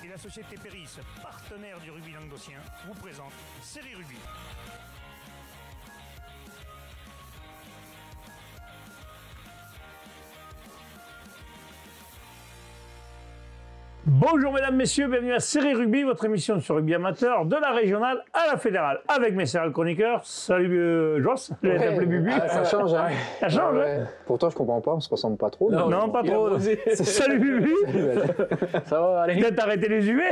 Et la société Péris, partenaire du rugby languedocien, vous présente Série Rugby. Bonjour mesdames, messieurs, bienvenue à Série Rugby, votre émission sur rugby amateur de la régionale à la fédérale, avec mes sérieux chroniqueurs. Salut Joss, je vais t'appeler Bubu. Ça change, hein. Ça change, ouais. Pourtant, je comprends pas, on se ressemble pas trop. Non, pas trop. Salut Bubu. Ça va, allez. Peut-être arrêter les UV.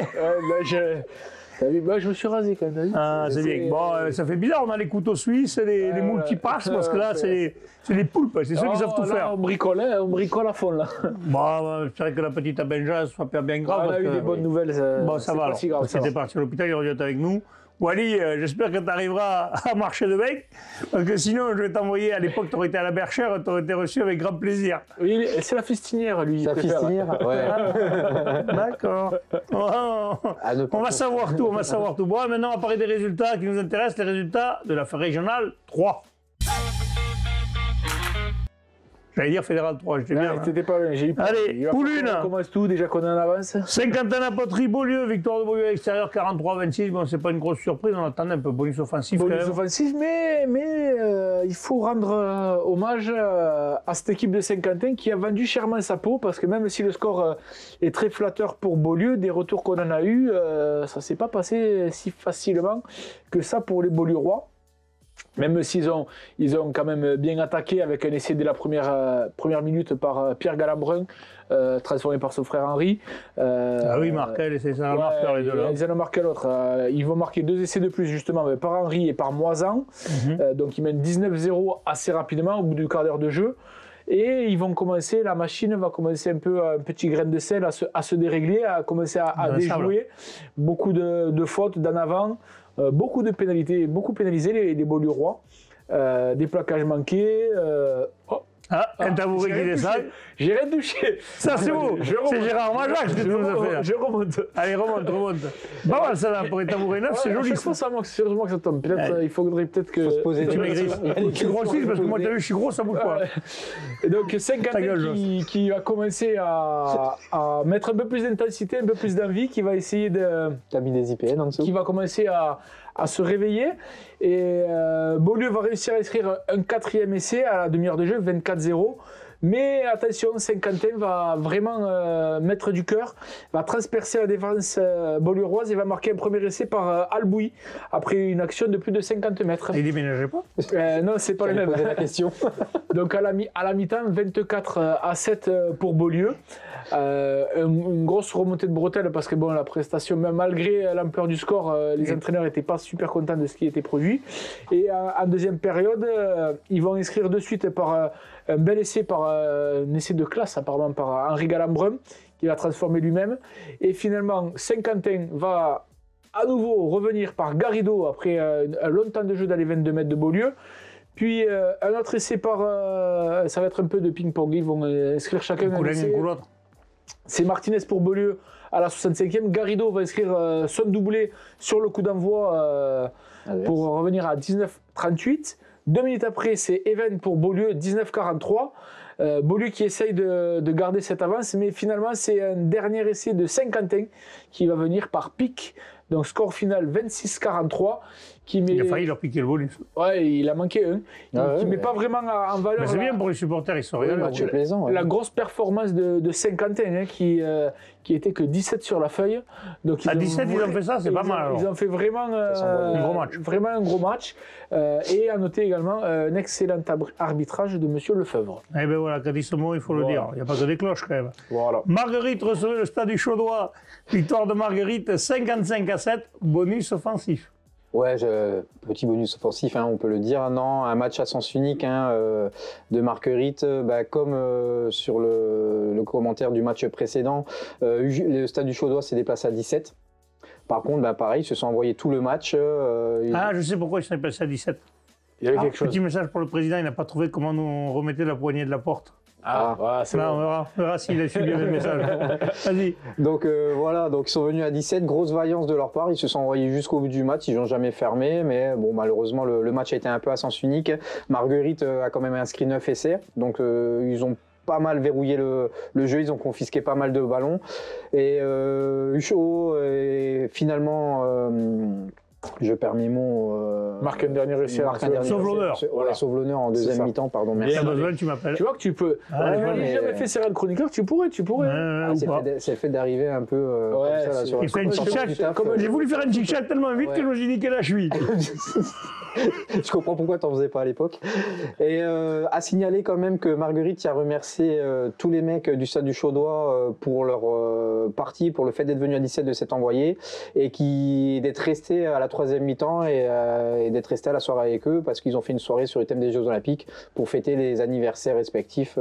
Je me suis rasé quand même. Ah, c'est bien. Bon, ça fait bizarre, on a les couteaux suisses, les moules qui passent, parce que là, c'est les poulpes, c'est ceux qui savent tout faire. On bricole à fond là. Bon, j'espère que la petite Benja soit bien grave. On a eu des bonnes nouvelles. Bon, ça va alors. Si grave, parce qu'il était parti à l'hôpital, il revient avec nous. Wally, j'espère que tu arriveras à marcher de bec, parce que sinon, je vais t'envoyer, à l'époque, tu aurais été à la Berchère, tu aurais été reçu avec grand plaisir. Oui, c'est la festinière, lui. La festinière, ouais. D'accord. On va savoir tout, Bon, maintenant, on va parler des résultats qui nous intéressent, les résultats de la régionale 3. J'allais dire fédéral 3, j'étais bien. T'étais pas loin, j'ai eu peur. Allez, poule 1. On commence tout, déjà qu'on est en avance. Saint-Quentin-la-Poterie, Beaulieu, victoire de Beaulieu à l'extérieur, 43-26. Bon, c'est pas une grosse surprise, on attendait un peu bonus offensif. Bonus offensif, mais il faut rendre hommage à cette équipe de Saint-Quentin qui a vendu chèrement sa peau, parce que même si le score est très flatteur pour Beaulieu, des retours qu'on en a eu, ça s'est pas passé si facilement que ça pour les Beaulieurois. Même s'ils ont quand même bien attaqué avec un essai dès la première minute par Pierre Galambrin, transformé par son frère Henri. Ah oui, Markel, c'est ça, marqueur les deux là. Ils en ont marqué l'autre. Ils vont marquer 2 essais de plus justement par Henri et par Moisan. Donc ils mènent 19-0 assez rapidement au bout du quart d'heure de jeu. Et ils vont commencer, la machine va commencer un peu un petit grain de sel à se dérégler, à commencer à déjouer. Beaucoup de fautes d'en avant. Beaucoup de pénalités, beaucoup pénalisé les Beaulieurois. Des plaquages manqués. Un tabouret qui descend. J'ai rien touché. Ça, c'est beau. C'est Gérard Majac que tu nous as fait. Je remonte. Allez, remonte. Pas mal, ça, là, pour les tabourets neufs, c'est joli. Sérieusement que ça tombe. Peut-être, il faudrait peut-être que. Tu maigrisses. Tu grossisses, parce que moi, t'as vu, je suis gros, ça bouge pas. Et donc, Saint-Quentin qui va commencer à mettre un peu plus d'intensité, un peu plus d'envie, qui va essayer de. T'as mis des IPN en dessous. Qui va commencer à se réveiller. Et Beaulieu va réussir à inscrire un 4e essai à la demi-heure de jeu, 24-0. Mais attention, Saint-Quentin va vraiment mettre du cœur, va transpercer la défense beaulieuroise et va marquer un premier essai par Albouy après une action de plus de 50 mètres. Et il déménageait pas Non, c'est pas le même. Poser la question. Donc à la mi-temps, 24-7 pour Beaulieu. Une grosse remontée de bretelles parce que bon, la prestation, même malgré l'ampleur du score, les entraîneurs n'étaient pas super contents de ce qui était produit. Et en deuxième période, ils vont inscrire de suite par un bel essai, par un essai de classe apparemment par Henri Galambrin, qui va transformer lui-même. Et finalement, Saint-Quentin va à nouveau revenir par Garrido après un long temps de jeu dans les 22 mètres de Beaulieu. Puis un autre essai par... ça va être un peu de ping-pong, ils vont inscrire chacun un essai. C'est Martinez pour Beaulieu à la 65e. Garrido va inscrire son doublé sur le coup d'envoi pour revenir à 19-38. 2 minutes après, c'est Even pour Beaulieu, 19-43. Beaulieu qui essaye de garder cette avance, mais finalement, c'est un dernier essai de Saint-Quentin qui va venir par pic. Donc, score final 26-43. Il a failli leur piquer le bonus. Ouais, il a manqué un. Qui ne met pas vraiment en valeur. Mais c'est bien pour les supporters, ils sont plaisant. La grosse performance de Saint-Quentin, qui était que 17 sur la feuille. Donc, à 17, ils ont fait ça, c'est pas mal. Ils ont fait vraiment un gros match. Vraiment un gros match. Et à noter également un excellent arbitrage de M. Lefebvre. Eh bien voilà, quand dit ce mot, il faut le dire. Il n'y a pas que des cloches quand même. Voilà. Marguerite recevait le Stade du Chaudois. Victoire de Marguerite, 55-7, bonus offensif. Ouais, petit bonus offensif, hein, on peut le dire. Non, un match à sens unique de Marguerite, comme sur le commentaire du match précédent. Le Stade du Chaudois s'est déplacé à 17. Par contre, pareil, ils se sont envoyés tout le match. Je sais pourquoi ils sont déplacés à 17. Il y avait quelque chose. Petit message pour le président, il n'a pas trouvé comment nous remettait la poignée de la porte. C'est bon. On verra s'il a suivi le message. Vas-y. Donc voilà, donc ils sont venus à 17, grosse vaillance de leur part, ils se sont envoyés jusqu'au bout du match, ils n'ont jamais fermé, mais bon, malheureusement le match a été un peu à sens unique. Marguerite a quand même inscrit 9 essais, donc ils ont pas mal verrouillé le jeu, ils ont confisqué pas mal de ballons. Et Huchot et finalement, je perds mes mots. Marque un dernier essai. Sauve l'honneur. Voilà, sauve l'honneur en deuxième mi-temps, pardon, merci. Si tu as besoin, tu m'appelles. Tu vois que tu peux. J'ai jamais fait Serial Chroniqueur, tu pourrais. C'est le fait d'arriver un peu Ouais, comme ça, là, sur Il fait une chic-chac. J'ai voulu faire une chic-chac tellement vite que je me suis dit quelle âge je suis. Je comprends pourquoi tu n'en faisais pas à l'époque. Et à signaler quand même que Marguerite y a remercié tous les mecs du Stade du Chaudois pour leur partie, pour le fait d'être venu à 17 de s'être envoyé et d'être resté à la troisième mi-temps et d'être resté à la soirée avec eux parce qu'ils ont fait une soirée sur le thème des Jeux Olympiques pour fêter les anniversaires respectifs.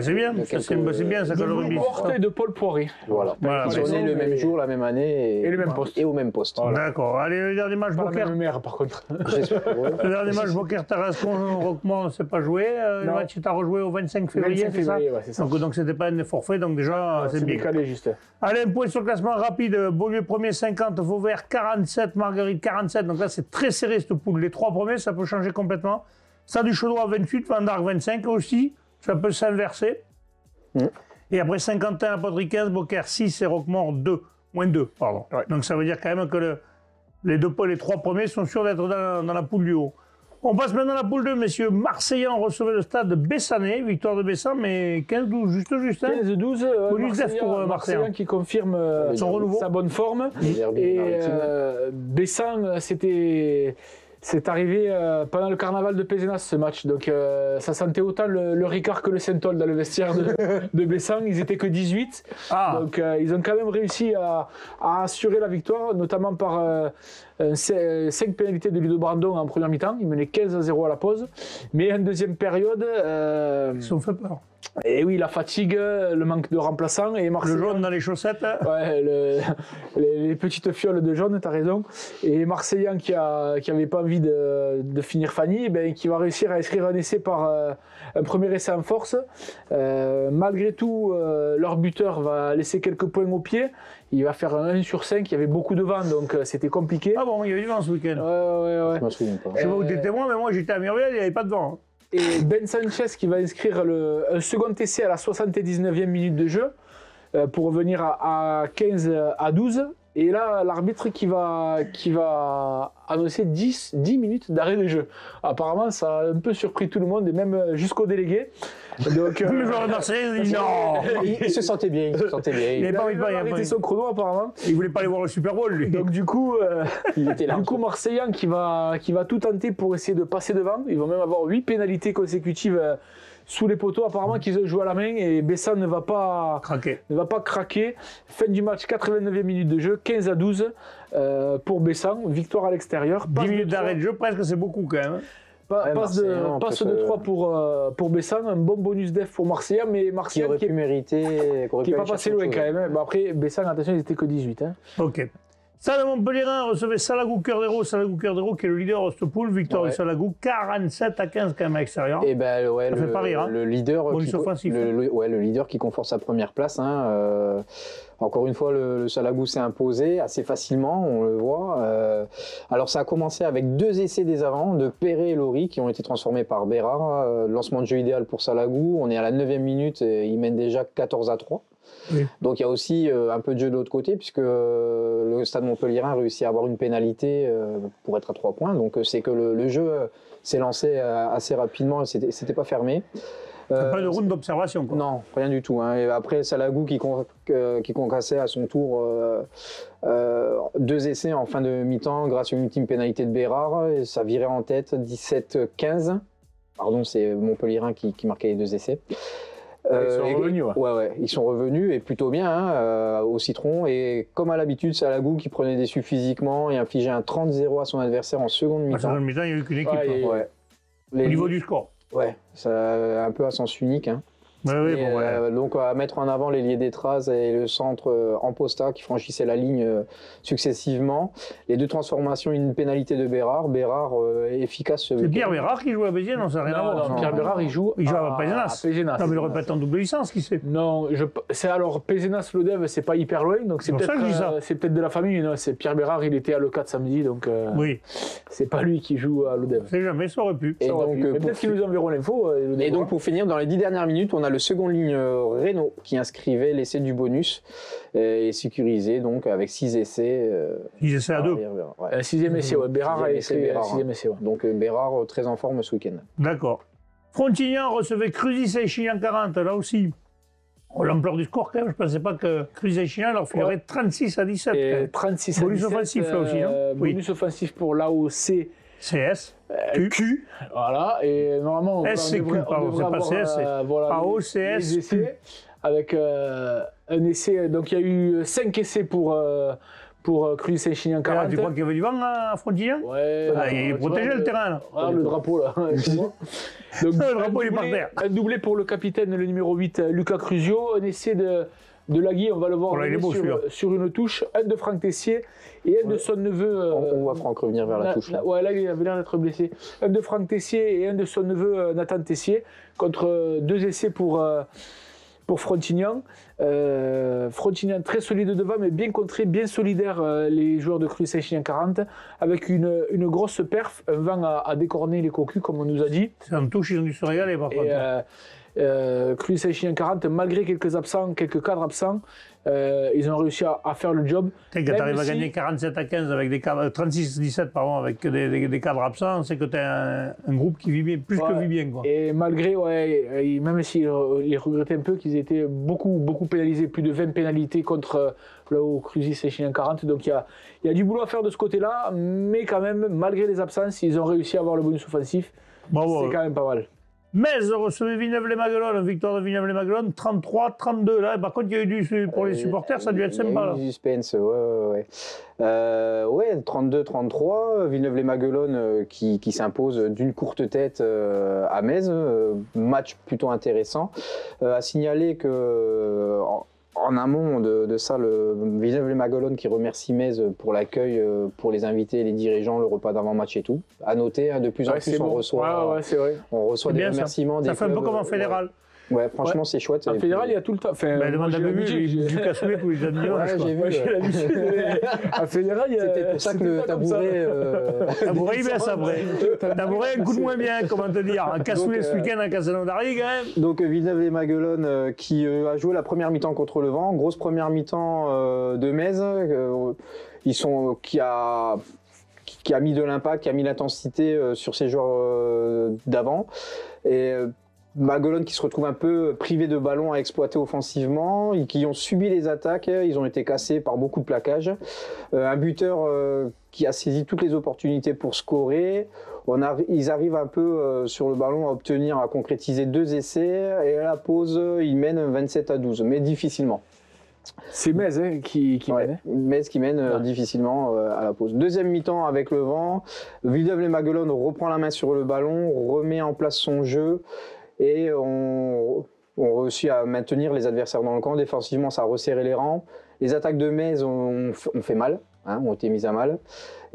C'est bien, c'est bien ça, quand le rugby. Portée de Paul Poiré. Voilà. Ils sont nés le même jour, la même année et le même poste. Et au même poste. Voilà. D'accord. Allez, le dernier match Pas la Beaucaire. même mère, par contre. Le dernier match Beaucaire-Tarascon, Roquemont ne s'est pas joué. Le match est à rejouer au 25 février, 25 février, ouais, c'est ça. Donc c'était pas un forfait, donc déjà c'est bien. Décalé juste. Allez, un point sur le classement rapide. Beaulieu premier 50, Vauvert 47, Marguerite 47. Donc là c'est très serré cette poule. Les trois premiers, ça peut changer complètement. Stade du Chaudois 28, Vendargue 25 aussi. Ça peut s'inverser. Et après 51, La Poterie 15, Beaucaire 6 et Roquemont 2. Moins 2, pardon. Ouais. Donc ça veut dire quand même que les trois premiers sont sûrs d'être dans la poule du haut. On passe maintenant à la poule 2, messieurs. Marseillan recevait le stade de Bessanay, victoire de Bessan, mais 15-12, juste. Hein 15-12, pour Marseillan qui confirme son renouveau, sa bonne forme. Et Bessan, c'est arrivé pendant le carnaval de Pézenas ce match, donc ça sentait autant le Ricard que le Saint-Ol dans le vestiaire de Bessan. Ils étaient que 18, donc ils ont quand même réussi à assurer la victoire, notamment par 5 pénalités de Ludo Brandon en première mi-temps. Ils menaient 15-0 à la pause, mais en deuxième période ils sont fait peur. Et oui, la fatigue, le manque de remplaçants et Marseillan, le jaune dans les chaussettes. Ouais, les petites fioles de jaune, t'as raison. Et Marseillan qui avait pas envie de finir Fanny, qui va réussir à inscrire un essai par un premier essai en force. Malgré tout, leur buteur va laisser quelques points au pied. Il va faire un 1 sur 5, il y avait beaucoup de vent, donc c'était compliqué. Ah bon, il y avait du vent ce week-end. Ouais. Je m'en souviens pas. Je sais pas où t'étais moi, mais moi j'étais à Muriel, il n'y avait pas de vent. Et Ben Sanchez qui va inscrire un second essai à la 79e minute de jeu pour revenir à 15-12. Et là, l'arbitre qui va annoncer 10 minutes d'arrêt de jeu. Apparemment, ça a un peu surpris tout le monde, et même jusqu'au délégué. Donc, le joueur de Marseille dit non. Il se sentait bien. Il n'avait pas envie de arrêter son chrono, apparemment. Il voulait pas aller voir le Super Bowl, lui. Donc, du coup, Marseillan qui va tout tenter pour essayer de passer devant. Ils vont même avoir 8 pénalités consécutives sous les poteaux, apparemment qu'ils ont joué à la main, et Bessan ne va pas craquer. Fin du match, 89e minute de jeu, 15-12 pour Bessan, victoire à l'extérieur. 10 minutes d'arrêt de jeu, presque c'est beaucoup quand même. Passe de 3 pour Bessan, un bon bonus def pour Marseillan, mais Marseillan qui aurait pu mériter, qui n'est pas passé loin quand même. Bon, après, Bessan, attention, ils n'étaient que 18. Hein. Ok. Stade Montpellierin recevait Salagou-Cœur d'Hérault. Salagou-Cœur d'Hérault qui est le leader de cette poule. Victoire de Salagou, 47-15 quand même à l'extérieur. Et ça fait pas rire, hein. Le leader qui conforte sa première place. Encore une fois, le Salagou s'est imposé assez facilement, on le voit. Alors ça a commencé avec 2 essais des avants de Perret et Laurie qui ont été transformés par Bérard. Lancement de jeu idéal pour Salagou. On est à la 9e minute et il mène déjà 14-3. Oui. Donc il y a aussi un peu de jeu de l'autre côté puisque le Stade Montpellierin a réussi à avoir une pénalité pour être à 3 points. Donc c'est que le jeu s'est lancé assez rapidement et c'était pas fermé. Pas de round d'observation, quoi. Non, rien du tout. Et après Salagou qui concassait à son tour 2 essais en fin de mi-temps grâce à une ultime pénalité de Bérard. Et ça virait en tête 17-15. Pardon, c'est Montpellierin qui marquait les 2 essais. Ils sont revenus. Ouais, ils sont revenus et plutôt bien au citron. Et comme à l'habitude, Salagou qui prenait déçu physiquement et infligeait un 30-0 à son adversaire en seconde mi-temps. En seconde mi-temps, il n'y a eu qu'une équipe. Au niveau du score. Ouais, c'est un peu à sens unique. Donc à mettre en avant l'ailier d'Étraz et le centre Amposta qui franchissaient la ligne successivement. Les 2 transformations, une pénalité de Bérard. Bérard efficace. C'est Pierre Bérard qui joue à Béziers, non, ça n'a rien à voir. Non, Pierre Bérard, il joue à Pézenas. Non, mais il aurait pas été en double licence, qui sait. Non, c'est alors Pézenas, Lodève, c'est pas hyper loin, donc c'est peut-être de la famille. Non, c'est Pierre Bérard, il était à l'E4 samedi, donc oui. C'est pas lui qui joue à Lodève. C'est jamais, ça aurait pu. Peut-être qu'ils nous enverront l'info. Et donc pour finir, dans les 10 dernières minutes, on a le le second ligne Renault qui inscrivait l'essai du bonus et sécurisé donc avec 6 essais. 6 essais à 2. Ouais. 6e essai, ouais. Bérard a essayé Bérard, 6e essai. Ouais. Donc Bérard très en forme ce week-end. D'accord. Frontignan recevait Cruzy-Saint-Chinian 40, là aussi. Oh, l'ampleur du score, quand même, je ne pensais pas que Cruzy-Saint-Chinian leur filerait 36 à 17. Et 36 à 17. Bonus offensif, là aussi, non? Bonus offensif pour l'AOC. CS. Q. Voilà. Et normalement, SCQ, pardon, c'est pas CS, c'est AO, CS, Q. Avec un essai. Donc il y a eu 5 essais pour Cruzy-Saint-Chinian 40. Tu crois qu'il y avait du vent à Frontignan? Ouais. Il protégeait le terrain, là. Voilà, le drapeau, là. Donc, le drapeau, il est par terre. Un doublé pour le capitaine, le numéro 8, Lucas Cruzio. Un essai de Lagui, on va le voir sur une touche. Un de Franck Tessier et un de son neveu. On voit Franck revenir vers la touche. Là. Ouais, là, il avait l'air d'être blessé. Un de Franck Tessier et un de son neveu, Nathan Tessier, contre 2 essais pour Frontignan. Frontignan très solide devant, mais bien contré, bien solidaire, les joueurs de Cruzy-Saint-Chinian 40, avec une grosse perf, un vent à décorner les cocus, comme on nous a dit. C'est en touche, ils ont dû se régaler par contre. Cruzy-Saint-Chinian 40, malgré quelques absents, quelques cadres absents, ils ont réussi à faire le job. Quand tu arrives à gagner 47 à 15 avec des cadres, 36-17 pardon, avec des cadres absents, c'est que tu as un groupe qui vit bien, plus que vit bien. Quoi. Et malgré, même s'ils regrettaient un peu qu'ils étaient beaucoup pénalisés, plus de 20 pénalités contre le Cruzy-Saint-Chinian 40, donc il y a du boulot à faire de ce côté-là, mais quand même, malgré les absences, ils ont réussi à avoir le bonus offensif. C'est quand même pas mal. Metz recevait Villeneuve-les-Maguelones, victoire de Villeneuve-les-Maguelones, 33-32. Là, par contre, il y a eu pour les supporters, ça a dû être sympa. Il y a eu du suspense, ouais. 32-33, Villeneuve-les-Maguelones qui s'impose d'une courte tête à Metz. Match plutôt intéressant. À signaler que... En amont de ça, le Villeneuve-les-Maguelones qui remercie Metz pour l'accueil, pour les invités, les dirigeants, le repas d'avant-match et tout. À noter, de plus en plus, on reçoit des remerciements. Ça fait un peu comme en fédéral. Ouais, franchement, c'est chouette. En fédéral, il y a tout le temps. Demande à Bébu, du cassoulet tous les dimanches. J'ai vu. En fédéral, il y a. C'était pour ça que le tabouret. Tabouret, il baisse après. Tabouret, un coup de moins bien, comment te dire. Un cassoulet ce week-end à Castelnaudary, quand même. Donc, Villeneuve-les-Maguelones qui a joué la première mi-temps contre le vent. Grosse première mi-temps de Metz. Qui a mis de l'impact, qui a mis l'intensité sur ses joueurs d'avant. Et. Maguelone qui se retrouve un peu privé de ballon à exploiter offensivement, qui ont subi les attaques, ils ont été cassés par beaucoup de plaquages. Un buteur qui a saisi toutes les opportunités pour scorer. Ils arrivent un peu sur le ballon à concrétiser 2 essais et à la pause, ils mènent 27-12, mais difficilement. C'est Metz qui mène. Metz qui mène difficilement à la pause. Deuxième mi-temps avec le vent, Villeneuve-les-Maguelones reprend la main sur le ballon, remet en place son jeu. Et on réussit à maintenir les adversaires dans le camp. Défensivement, ça a resserré les rangs. Les attaques de Metz ont fait mal, ont été mises à mal.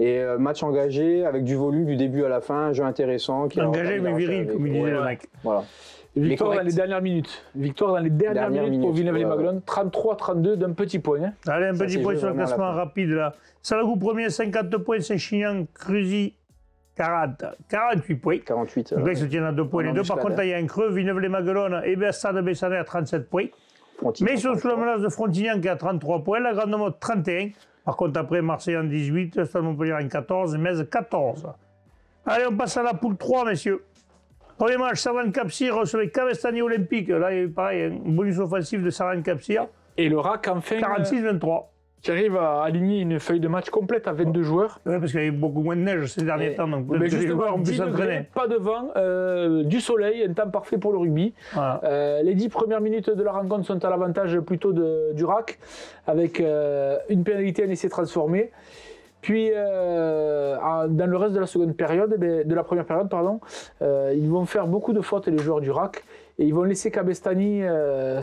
Et match engagé avec du volume du début à la fin, un jeu intéressant. Engagé mais viril, comme il disait le mec. Voilà. Victoire dans les dernières minutes. Victoire dans les dernières minutes pour Villeneuve-les-Maguelones. 33-32 d'un petit point. Allez, un petit point sur le classement rapide là. Salagou premier, 50 points. Saint-Chinian, Cruzy. 48 points. 48. Donc là, ils se tiennent à 2 points les deux. Par contre, là, il y a un creux. Villeneuve-les-Maguelones et Stade Bessanet à 37 points. Mais ils sont sous la menace de Frontignan qui a 33 points. La Grande Motte 31. Par contre, après, Marseille en 18. Stade Montpellier en 14. Metz 14. Allez, on passe à la poule 3, messieurs. Premier match, Servan-Capcir recevait Cavestany Olympique. Là, il y a eu pareil, un bonus offensif de Servan-Capcir. Et le RAC, enfin. 46-23. Qui arrive à aligner une feuille de match complète à 22 joueurs. Oui, parce qu'il y avait beaucoup moins de neige ces derniers temps, donc les joueurs ont pu s'entraîner. Pas de vent, du soleil, un temps parfait pour le rugby. Voilà. Les 10 premières minutes de la rencontre sont à l'avantage plutôt du RAC, avec une pénalité, un essai transformé. Puis, dans le reste de la seconde période, de la première période, ils vont faire beaucoup de fautes, les joueurs du RAC, et ils vont laisser Cavestany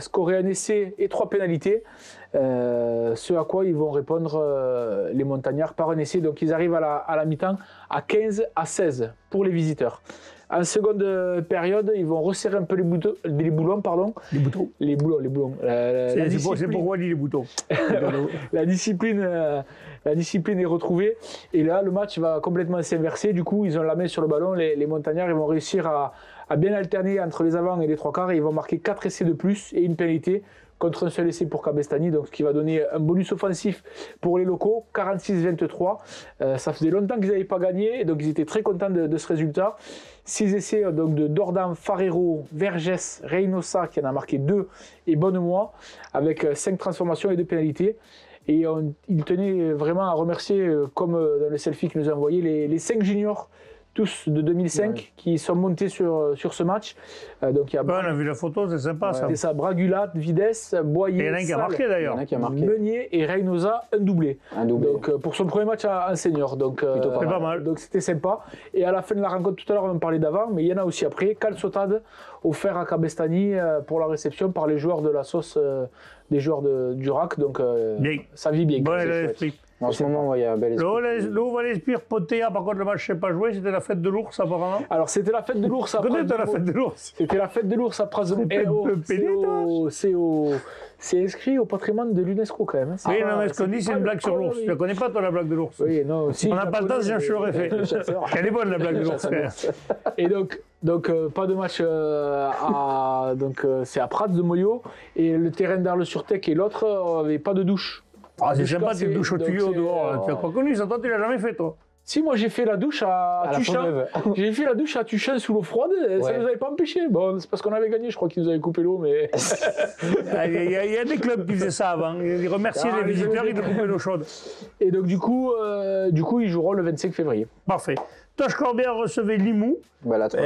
scorer un essai et 3 pénalités. Ce à quoi ils vont répondre les montagnards par un essai. Donc ils arrivent à la mi-temps à 15-16 pour les visiteurs. En seconde période, ils vont resserrer un peu les boulons. Les boulons. C'est pourquoi on dit les boutons. La discipline est retrouvée. Et là, le match va complètement s'inverser. Du coup, ils ont la main sur le ballon. Les montagnards ils vont réussir à à bien alterner entre les avants et les trois quarts. Et ils vont marquer 4 essais de plus et une pénalité contre un seul essai pour Cabestany, donc ce qui va donner un bonus offensif pour les locaux, 46-23. Ça faisait longtemps qu'ils n'avaient pas gagné, donc ils étaient très contents de ce résultat. 6 essais donc de Dordan, Farero, Vergès, Reynosa qui en a marqué 2 et Bonnemois, avec 5 transformations et 2 pénalités. Et il tenait vraiment à remercier, comme dans le selfie qu'il nous a envoyé, les 5 juniors, tous de 2005, qui sont montés sur ce match. Donc il y a on a vu la photo, c'est sympa ça. C'est ça, Bragulat, Vides, Boyer, il y en a un qui a marqué d'ailleurs. Meunier et Reynosa, un doublé. Donc pour son premier match en senior. Donc pas mal. Donc c'était sympa. Et à la fin de la rencontre, tout à l'heure on en parlait d'avant, mais il y en a aussi après. Calçotade offert à Cabestany pour la réception par les joueurs de la sauce, des joueurs du RAC. Donc ça vit bien. Bon esprit. En ce moment, il y a un bel esprit. Le Haut-Valespire, Potea, par contre, le match, je n'ai pas joué, c'était la fête de l'ours, apparemment. Alors, c'était la fête de l'ours à Peut-être la fête de l'ours. C'était la fête de l'ours à Prazon. C'est inscrit au patrimoine de l'UNESCO, quand même. Oui, non, mais ce qu'on dit, c'est une blague sur l'ours. Tu ne connais pas, toi, la blague de l'ours? Oui, non. Si, on n'a pas le temps, sinon je l'aurais fait. Elle est bonne, la blague de l'ours. Et donc pas de match c'est à Prats de Moyo. Et le terrain d'Arles-sur-Tech et l'autre n'avaient pas de douche. Ah, c'est sympa, tu douches au tuyau dehors. Tu as pas connu ça, toi, tu l'as jamais fait, toi? Si, moi j'ai fait la douche à Tuchan. J'ai fait la douche à Tuchan sous l'eau froide, et ça ne nous avait pas empêché. Bon, c'est parce qu'on avait gagné, je crois qu'ils nous avaient coupé l'eau, mais. Il y a des clubs qui faisaient ça avant. Ils remerciaient les visiteurs, ils nous coupaient l'eau chaude. Et donc, du coup, ils joueront le 25 février. Parfait. Toche Corbière recevait Limoux.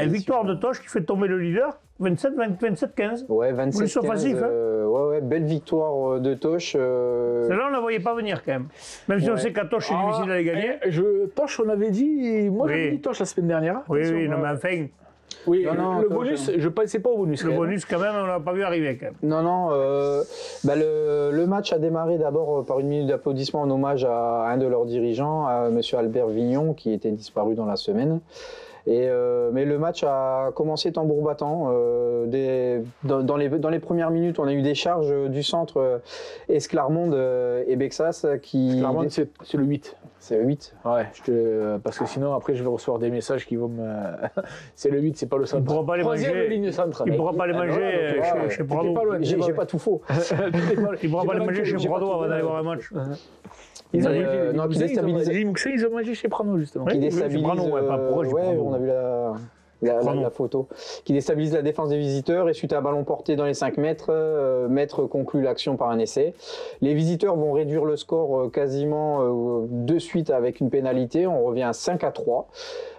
Victoire de Toche qui fait tomber le leader. 27-15. Ouais, 27-15. Ouais, belle victoire de Toche. Celle-là, on ne la voyait pas venir quand même. Même si on sait qu'à Toche, c'est difficile d'aller gagner. Toche, on avait dit. Moi, j'avais dit Toche la semaine dernière. Oui, non, mais enfin. Oui, le bonus, je ne pensais pas au bonus. Le bonus, quand même, on ne l'a pas vu arriver quand même. Non, le match a démarré d'abord par une minute d'applaudissement en hommage à un de leurs dirigeants, à M. Albert Vignon, qui était disparu dans la semaine. Mais le match a commencé tambour battant. Dans les premières minutes, on a eu des charges du centre Esclarmonde et Bexas qui. Esclarmonde, c'est le 8. C'est le 8. Ouais, parce que sinon, après, je vais recevoir des messages qui vont me. C'est le 8, c'est pas le centre. Il ne pourra pas les manger. Ligne centre. Il ne pourra pas les manger chez Prado. J'ai pas tout faux. Il ne pourra pas les manger chez Prado avant d'aller voir un match. Ils ont déstabilisé. Ils ont mangé chez Prano, justement. Qui déstabilise. On a vu la photo. Qui déstabilise la défense des visiteurs et suite à un ballon porté dans les 5 mètres, Maître conclut l'action par un essai. Les visiteurs vont réduire le score quasiment de suite avec une pénalité. On revient à 5-3.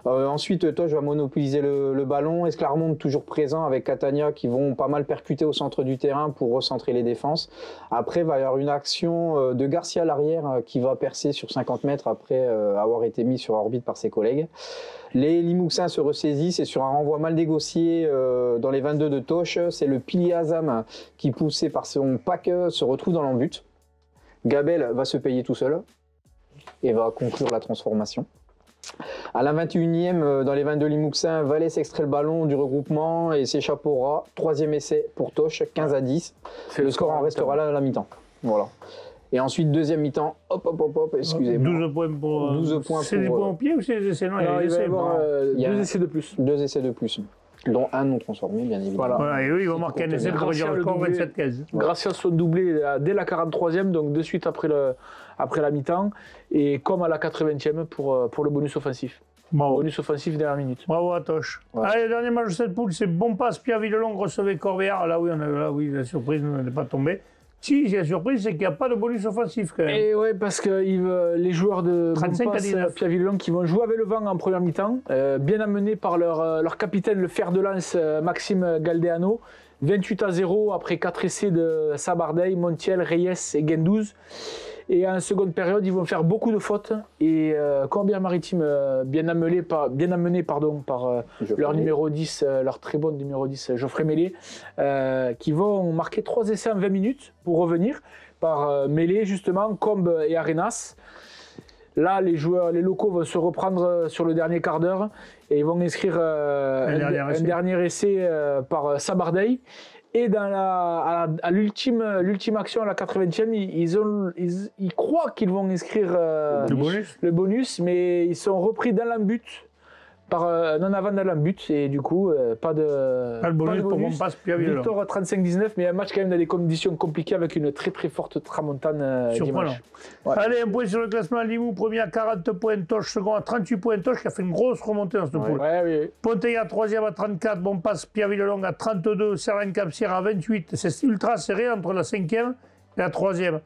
Ensuite, Toche va monopoliser le ballon. Esclarmonde toujours présent avec Catania qui vont pas mal percuter au centre du terrain pour recentrer les défenses. Après, il va y avoir une action de Garcia à l'arrière qui va percer sur 50 mètres après avoir été mis sur orbite par ses collègues. Les Limouxins se ressaisissent et sur un renvoi mal négocié dans les 22 de Toche, c'est le pilier Azam qui, poussé par son pack, se retrouve dans l'embut. Gabel va se payer tout seul et va conclure la transformation. À la 21e, dans les 22 Limouxins, Vallès extrait le ballon du regroupement et s'échappe au ras. 3e essai pour Toche, 15-10. Le score en restera là à la mi-temps. Voilà. Et ensuite, deuxième mi-temps, hop, excusez-moi. 12 points pour. 12 points c'est des points au pied ou c'est des essais? Non, il va y avoir 2 essais de plus. 2 essais de plus. Dont un non transformé, bien évidemment. Voilà, et eux, ils vont marquer un essai pour dire le score 27-15. Gracia sont doublés dès la 43e, donc de suite après la mi-temps, et comme à la 80e pour le bonus offensif. Bravo. Bonus offensif dernière minute. Bravo à Toche. Ouais. Allez, le dernier match de cette poule, c'est Bonpasse, Pierre Villelong recevait Corbière. Là oui, la surprise n'est pas tombée. Si, la surprise, c'est qu'il n'y a pas de bonus offensif quand même. Et ouais, parce que les joueurs de 35 à 19. Pierre Villelong qui vont jouer avec le vent en première mi-temps, bien amenés par leur capitaine, le fer de lance Maxime Galdeano. 28-0 après 4 essais de Sabardey, Montiel, Reyes et Gendouz. Et en seconde période, ils vont faire beaucoup de fautes. Et Corbière-Maritime, bien amené par leur numéro 10, leur très bon numéro 10, Geoffrey Mélé, qui vont marquer 3 essais en 20 minutes pour revenir par Mélé, justement, Combe et Arenas. Là, les locaux vont se reprendre sur le dernier quart d'heure et ils vont inscrire un dernier essai par Sabardey. Et à l'ultime action, à la 80e, ils croient qu'ils vont inscrire le bonus, mais ils sont repris dans l'embut non avant d'aller en but et du coup pas de bonus pour Bompas Piaviolon. Victoire 35-19, mais un match quand même dans des conditions compliquées avec une très très forte tramontane dimanche. Ouais. Allez, un point sur le classement. Limoux, premier à 40 points, Toch second à 38 points. Toch qui a fait une grosse remontée dans ce poule. Oui. Ponteilla troisième à 34, Bompas Piaviolon à 32, Servan-Cap-Sierre à 28. C'est ultra serré entre la 5e et la 3e.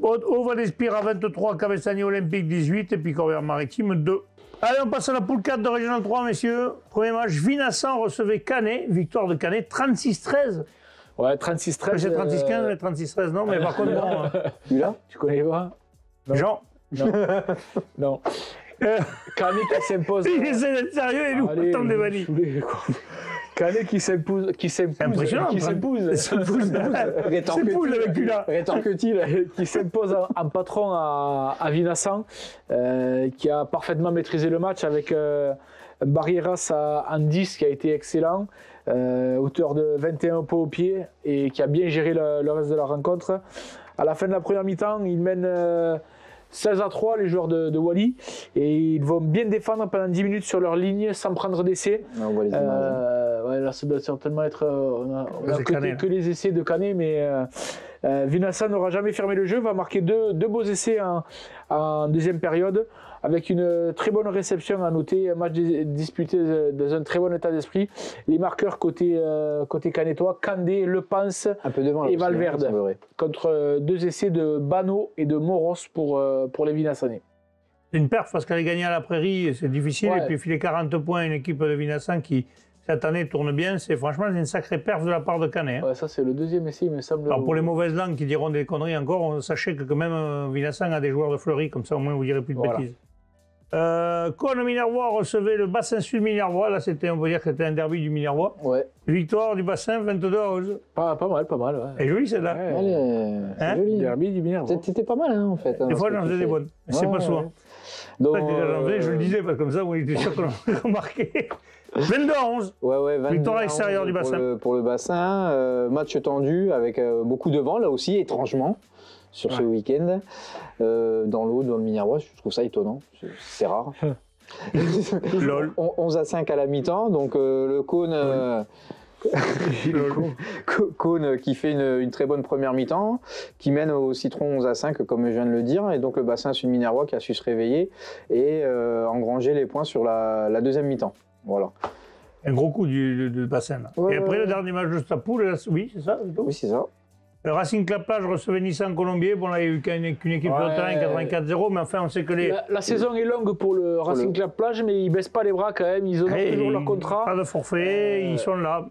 Haut-Val-d'Espire à 23, Cabestany Olympique 18 et puis Corbière-Maritime 2. Allez, on passe à la poule 4 de Régional 3, messieurs. Premier match, Vinassan recevait Canet, victoire de Canet, 36-13. Ouais, 36-13. C'est 36-15, mais 36-13, non, mais par contre, bon. Tu connais pas? Non. Jean? Non. Canet qui s'impose. Il essaie d'être sérieux et nous, tant de vanille. Canet qui s'épouse. C'est impressionnant. Qui s'épouse. Rétorque-t-il. Qui s'impose en patron à Vinassan, qui a parfaitement maîtrisé le match avec Barrieras en 10 qui a été excellent, auteur de 21 points au pied et qui a bien géré le reste de la rencontre. À la fin de la première mi-temps, il mène 16-3 les joueurs de Wally et ils vont bien défendre pendant 10 minutes sur leur ligne sans prendre d'essai. On voit les images. Là, ça doit certainement être. On a que les essais de Canet, mais Vinassan n'aura jamais fermé le jeu, va marquer deux beaux essais en deuxième période, avec une très bonne réception à noter, un match disputé dans un très bon état d'esprit. Les marqueurs côté canetois, Candé, Lepance et Valverde, contre 2 essais de Bano et de Moros pour les Vinassanais. C'est une perf parce qu'elle est gagnée à la Prairie, c'est difficile, et puis filer 40 points à une équipe de Vinassan qui, cette année, tourne bien, c'est une sacrée perf de la part de Canet. Hein. Ouais, ça c'est le deuxième essai, il me semble. Alors pour les mauvaises langues qui diront des conneries encore, sachez que quand même Vinassan a des joueurs de Fleury, comme ça au moins vous direz plus de bêtises. Cône Minervois recevait le bassin sud Minervois, là on peut dire que c'était un derby du Minervois. Ouais. Victoire du bassin 22-11. Pas mal. Ouais. Elle est jolie celle-là. C'est joli. Derby du Minervois. C'était pas mal en fait. Des fois j'en faisais des bonnes, c'est pas souvent. Donc, je le disais, parce que comme ça, moi, j'étais sûr qu'on marquait. 22-11. Ouais, victoire extérieure du bassin. Pour le bassin, match tendu avec beaucoup de vent là aussi, étrangement, sur ce week-end. Dans l'eau, dans le Minervois, je trouve ça étonnant, c'est rare. 11-5 à la mi-temps, donc le Cône. Cône qui fait une très bonne première mi-temps, qui mène au Citron 11-5 comme je viens de le dire, et donc le bassin sud Minervois qui a su se réveiller et engranger les points sur la deuxième mi-temps. Voilà. Un gros coup du bassin. Là. Et après le dernier match de sa poule, oui, c'est ça? Oui, c'est ça. Le Racing Club-Plage recevait Nissan Colombier. Bon, là, il n'y a eu qu'une équipe sur le terrain, 84-0, mais enfin, on sait que La saison est longue pour le Racing Club-Plage, mais ils ne baissent pas les bras quand même, ils honorent toujours leur contrat. Pas de forfait, ils sont là.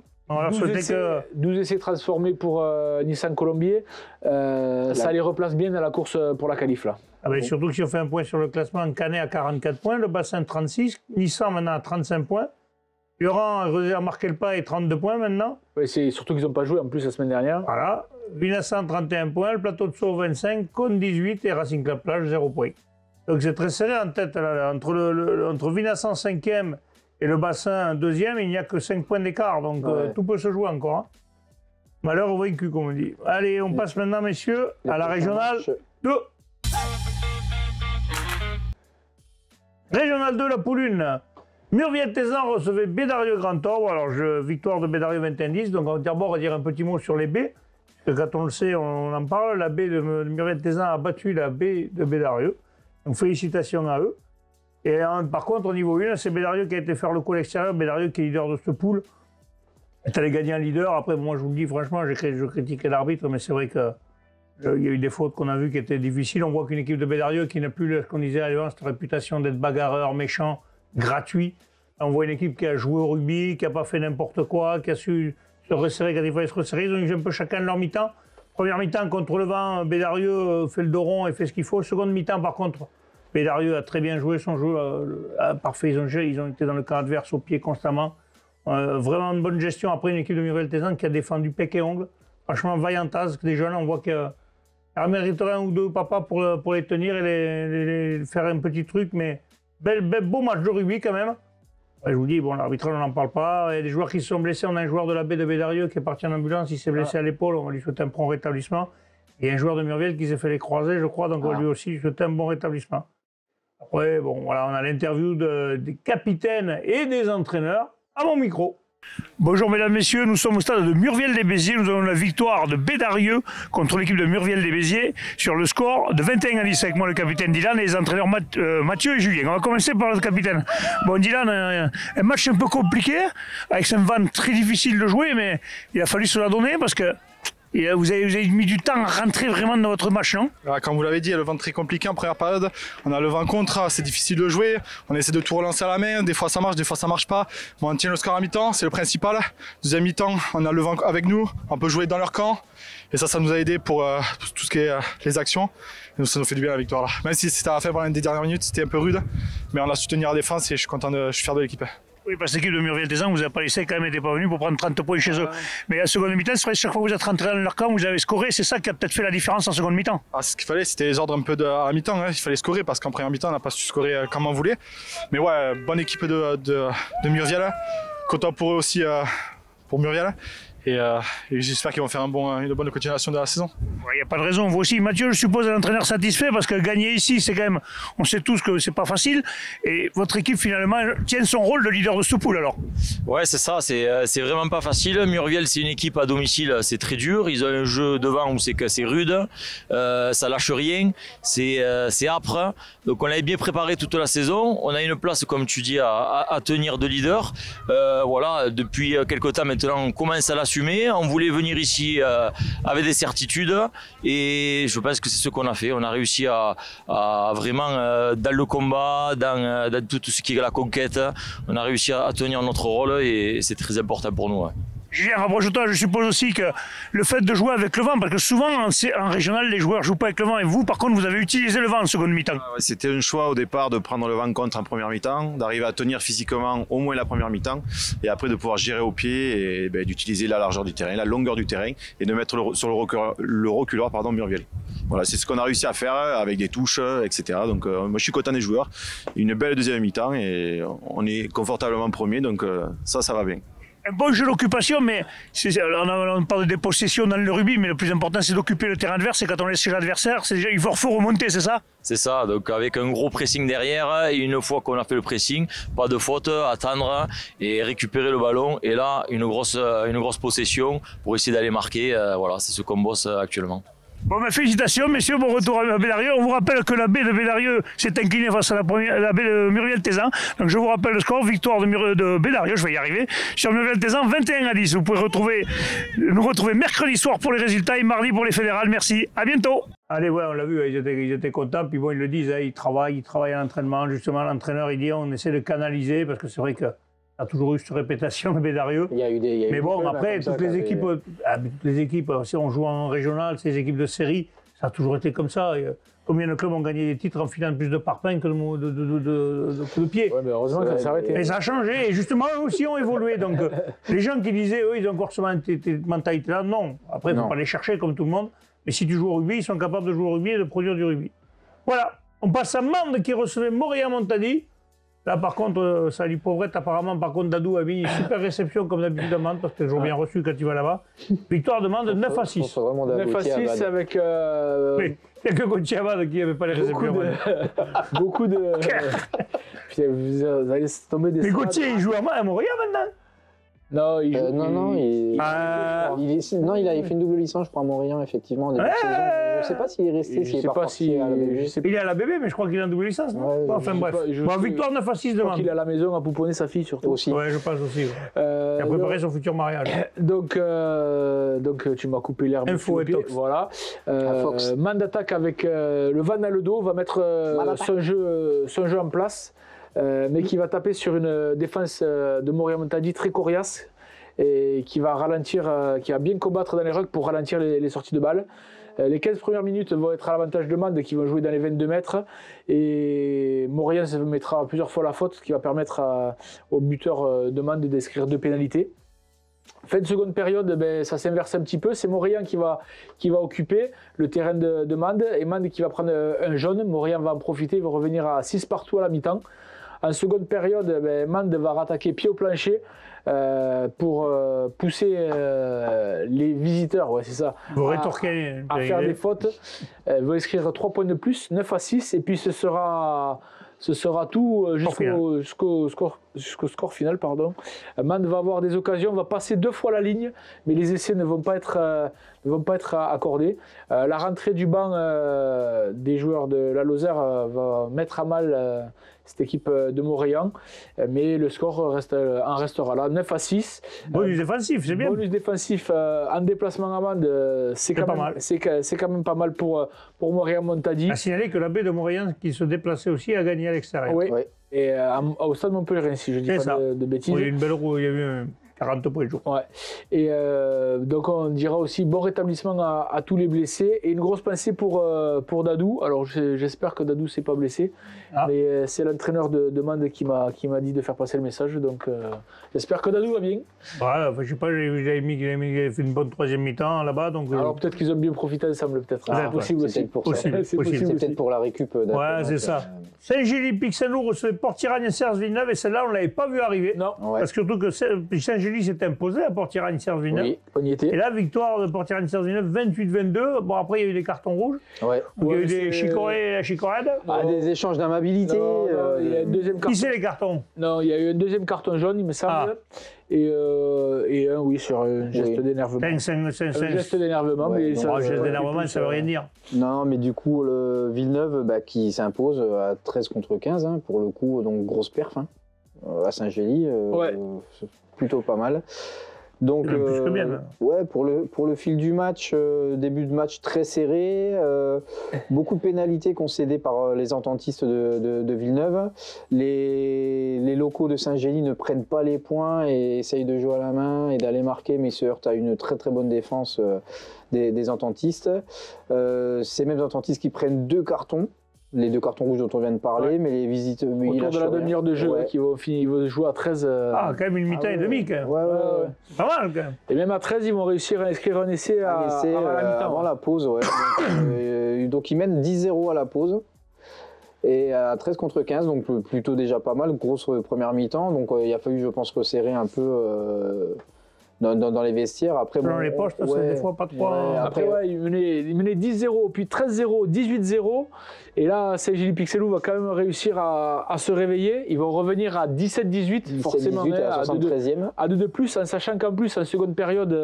12 essais transformés pour Nissan Colombier, ça les replace bien dans la course pour la qualif là. Surtout que si on fait un point sur le classement, Canet à 44 points, le bassin 36, Nissan maintenant à 35 points, Huron a marqué le pas et 32 points maintenant. Oui, c'est surtout qu'ils n'ont pas joué en plus la semaine dernière. Voilà, Vinassan 31 points, le Plateau de Sceaux 25, Cône 18 et Racing Club Plage 0 points. Donc c'est très serré en tête là, entre Vinassan 5e et le bassin 2e, il n'y a que 5 points d'écart, donc tout peut se jouer encore. Hein. Malheur au vaincu, comme on dit. Allez, on passe maintenant, messieurs, à la régionale 2. Régionale 2, la poule 1. Murviette-Tézan recevait Bédarieux Grand Orbe. Alors, victoire de Bédarieux 21-10, donc on va dire un petit mot sur les baies. Parce que quand on le sait, on en parle. La baie de Murviette-Tézan a battu la baie de Bédarieux. Donc, félicitations à eux. Et par contre, au niveau 1, c'est Bédarieux qui a été faire le coup à l'extérieur. Bédarieux qui est leader de cette poule. est allé gagner un leader. Après, moi, je vous le dis, franchement, je critiquais l'arbitre, mais c'est vrai qu'il y a eu des fautes qu'on a vues qui étaient difficiles. On voit qu'une équipe de Bédarieux qui n'a plus, ce qu'on disait à cette réputation d'être bagarreur, méchant, gratuit. On voit une équipe qui a joué au rugby, qui n'a pas fait n'importe quoi, qui a su se resserrer quand il fallait se resserrer. Ils ont eu un peu chacun leur mi-temps. Première mi-temps, contre le vent, Bédarieux fait le dos rond et fait ce qu'il faut. Seconde mi-temps, par contre, Bédarieux a très bien joué son jeu, parfait. Ils ont été dans le camp adverse au pied constamment. Vraiment une bonne gestion. Après, une équipe de Murviette-Tézan qui a défendu pec et ongle. Franchement, vaillantage. Des jeunes, on voit qu'elle mériterait un ou deux papas pour les tenir et les faire un petit truc. Mais beau match de rugby quand même. Je vous dis, bon, l'arbitrage, on n'en parle pas. Il y a des joueurs qui se sont blessés. On a un joueur de la baie de Bédarieux qui est parti en ambulance. Il s'est blessé à l'épaule. On va lui souhaiter un prompt rétablissement. Et un joueur de Murviette qui s'est fait les croisés, je crois. Donc, on va lui aussi souhaiter un bon rétablissement. Ouais, bon, voilà, on a l'interview des capitaines et des entraîneurs à mon micro. Bonjour mesdames, messieurs, nous sommes au stade de Murviel-les-Béziers. Nous avons la victoire de Bédarieux contre l'équipe de Murviel-les-Béziers sur le score de 21-10 avec moi le capitaine Dylan et les entraîneurs Mathieu et Julien. On va commencer par le capitaine. Bon Dylan, un match un peu compliqué, avec un vent très difficile de jouer, mais il a fallu se la donner parce que vous avez mis du temps à rentrer vraiment dans votre match, non? Comme vous l'avez dit, il y a le vent très compliqué en première période. On a le vent contre, c'est difficile de jouer. On essaie de tout relancer à la main. Des fois ça marche, des fois ça marche pas. Bon, on tient le score à mi-temps, c'est le principal. Deuxième mi-temps, on a le vent avec nous. On peut jouer dans leur camp. Et ça nous a aidé pour tout ce qui est les actions. Et ça nous fait du bien la victoire là. Même si c'était à la fin pendant les dernières minutes, c'était un peu rude. Mais on a su tenir la défense et je suis fier de l'équipe. Oui, parce que l'équipe de Murviel-Tézan, vous n'avez pas laissé, quand même, n'était pas venu pour prendre 30 points chez eux. Mais à seconde mi-temps, c'est vrai que chaque fois que vous êtes rentré dans leur camp, vous avez scoré, c'est ça qui a peut-être fait la différence en seconde mi-temps. Ce qu'il fallait, c'était les ordres un peu à la mi-temps, hein. Il fallait scorer parce qu'en première mi-temps, on n'a pas su scorer comme on voulait. Mais ouais, bonne équipe de Murviel, content pour eux aussi, pour Murviel. Et j'espère qu'ils vont faire une bonne continuation de la saison. Il n'y a pas de raison. Vous aussi, Mathieu, je suppose, un entraîneur satisfait parce que gagner ici, c'est quand même, on sait tous que c'est pas facile. Et votre équipe, finalement, tient son rôle de leader de cette poule, alors. Ouais, c'est ça. C'est vraiment pas facile. Murviel, c'est une équipe à domicile, c'est très dur. Ils ont un jeu devant où c'est rude. Ça lâche rien. C'est âpre. Donc, on l'avait bien préparé toute la saison. On a une place, comme tu dis, à tenir de leader. Voilà, depuis quelques temps maintenant, on commence à l'assumer. On voulait venir ici avec des certitudes et je pense que c'est ce qu'on a fait. On a réussi à vraiment, dans le combat, dans tout ce qui est la conquête, on a réussi à tenir notre rôle et c'est très important pour nous. Ouais. Julien, rapproche-toi, je suppose aussi que le fait de jouer avec le vent, parce que souvent en régional, les joueurs ne jouent pas avec le vent, et vous, par contre, vous avez utilisé le vent en seconde mi-temps. C'était un choix au départ de prendre le vent contre en première mi-temps, d'arriver à tenir physiquement au moins la première mi-temps, et après de pouvoir gérer au pied et d'utiliser la largeur du terrain, la longueur du terrain, et de mettre sur le reculoir Murviel. Voilà, c'est ce qu'on a réussi à faire avec des touches, etc. Donc moi je suis content des joueurs, une belle deuxième mi-temps, et on est confortablement premier, donc ça va bien. Un bon jeu d'occupation, mais on parle des possessions dans le rugby, mais le plus important c'est d'occuper le terrain adverse, et quand on laisse chez l'adversaire, il faut remonter, c'est ça? C'est ça, donc avec un gros pressing derrière, et une fois qu'on a fait le pressing, pas de faute, attendre et récupérer le ballon, et là une grosse possession pour essayer d'aller marquer, voilà, c'est ce qu'on bosse actuellement. Bon, félicitations, messieurs, bon retour à Bédarieux. On vous rappelle que la baie de Bédarieux s'est inclinée face à la baie de Murviel-Tézan. Donc, je vous rappelle le score, victoire de Bédarieux, je vais y arriver, sur Murviel-Tézan, 21-10. Vous pouvez nous retrouver mercredi soir pour les résultats et mardi pour les fédérales. Merci, à bientôt. Allez, ouais, on l'a vu, ils étaient contents. Puis bon, ils le disent, ils travaillent à l'entraînement. Justement, l'entraîneur, il dit, on essaie de canaliser, parce que c'est vrai que a toujours eu cette répétition de Bédarieux. Mais bon, après, toutes les équipes, si on joue en régional, ces équipes de série, ça a toujours été comme ça. Combien de clubs ont gagné des titres en filant plus de parpaings que de coups de pied? Ouais, mais heureusement que ça s'est arrêté. Et ça a changé. Et justement, eux aussi ont évolué. Donc, les gens qui disaient, eux, ils ont encore cette mentalité-là, non. Après, il ne faut pas les chercher comme tout le monde. Mais si tu joues au rugby, ils sont capables de jouer au rugby et de produire du rugby. Voilà. On passe à Mende qui recevait Montadi. Là, par contre, Salut Pauvrette, apparemment, par contre, Dadou a mis une super réception, comme d'habitude, à Mende, parce que c'est toujours bien reçu quand il va là-bas. Victoire de Mende, 9-6. 9-6 avec... Oui, il n'y a que Gauthier Abad qui n'avait pas les réceptions. Beaucoup de... Vous allez tomber des... Mais Gauthier, il joue à Montréal maintenant? Non, il avait fait une double licence, je crois, à Montréal, effectivement. Je ne sais pas s'il est resté, s'il est parti à la BB. Il est à la BB, mais je crois qu'il est en double licence, non? Enfin bref. Victoire 9-6 de Mende. Il est à la maison à pouponner sa fille, surtout. Aussi. Ouais, je pense aussi. Il a préparé son futur mariage. Donc tu m'as coupé l'herbe. Info et tox. Voilà. Mende attaque avec le van dans le dos, va mettre son jeu en place. Mais qui va taper sur une défense de Montadi très coriace et qui va ralentir, qui va bien combattre dans les rucks pour ralentir les sorties de balles. Les 15 premières minutes vont être à l'avantage de Mende qui vont jouer dans les 22 mètres et Montréal se mettra plusieurs fois la faute, ce qui va permettre au buteur de Mende d'inscrire 2 pénalités. Fin de seconde période, ça s'inverse un petit peu. C'est Montréal qui va occuper le terrain de Mende et Mende qui va prendre un jaune. Montréal va en profiter, il va revenir à 6 partout à la mi-temps. En seconde période, Mende va rattaquer pied au plancher pour pousser les visiteurs, ouais, c'est ça, à faire des fautes. Va inscrire 3 points de plus, 9-6, et puis ce sera ce sera tout jusqu'au score final. Pardon. Mande va avoir des occasions, va passer 2 fois la ligne, mais les essais ne vont pas être accordés. La rentrée du banc des joueurs de la Lozère va mettre à mal cette équipe de Montréal, mais le score en restera là, 9-6. Bonus défensif, c'est bien. Bonus défensif en déplacement à Mende, c'est quand même pas mal pour Montréal-Montadi. À signaler que la baie de Montréal, qui se déplaçait aussi, a gagné à l'extérieur. Oui, et au stade Montpellier, si je ne dis pas de bêtises. Oui, il y a eu une belle roue, il y a eu 40 points de jour. Ouais. Et donc on dira aussi bon rétablissement à tous les blessés et une grosse pensée pour Dadou. Alors j'espère que Dadou s'est pas blessé, mais c'est l'entraîneur de Mende qui m'a dit de faire passer le message. Donc j'espère que Dadou va bien. Ouais, enfin, je sais pas, il avait fait une bonne troisième mi-temps là-bas. Donc, alors peut-être qu'ils ont bien profité ensemble, peut-être. C'est possible aussi. peut-être pour ça. C'est peut-être pour la récup. Ouais, c'est ça. Saint-Gély-Pixelou recevait Port-Tirane-Serge Villeneuve et celle-là on l'avait pas vu arriver. Non. Ouais. Parce que surtout que Saint-Gély s'est imposé à Port-Tirane-Serge Villeneuve. Oui, on y était. Et là, victoire de Port-Tirane-Serge Villeneuve 28-22. Bon, après, il y a eu des cartons rouges. Ouais. Donc, il y a eu des chicorades. Des échanges d'amabilité. Il y a un deuxième carton. Qui c'est les cartons? Non, il y a eu un deuxième carton jaune, il me semble. Et un, oui, sur un geste d'énervement. Un geste d'énervement, Ouais, mais Un geste d'énervement, ça veut rien dire. Non, mais du coup, le Villeneuve qui s'impose à 13 contre 15, pour le coup, donc grosse perf à Saint-Gély. C'est plutôt pas mal. Donc, plus que bien. Ouais, pour le fil du match, début de match très serré, beaucoup de pénalités concédées par les ententistes de Villeneuve. Les locaux de Saint-Gély ne prennent pas les points et essayent de jouer à la main et d'aller marquer, mais se heurtent à une très très bonne défense des ententistes. Ces mêmes ententistes qui prennent 2 cartons. Les 2 cartons rouges dont on vient de parler, mais les visites... Autour de la demi-heure de jeu, qui vont jouer à 13... quand même une mi-temps et demi, quand même. Ouais. Pas mal, quand même. Et même à 13, ils vont réussir à inscrire un essai à la mi-temps. Avant la pause, donc ils mènent 10-0 à la pause. Et à 13 contre 15, donc plutôt déjà pas mal. Grosse première mi-temps, donc il a fallu, je pense, resserrer un peu... Dans les vestiaires. Après, dans les poches, c'est des fois pas trop. Après, il menait 10-0, puis 13-0, 18-0. Et là, Saint-Gély-Pixelou va quand même réussir à se réveiller. Ils vont revenir à 17-18, forcément, à 2 de plus, en sachant qu'en plus, en seconde période,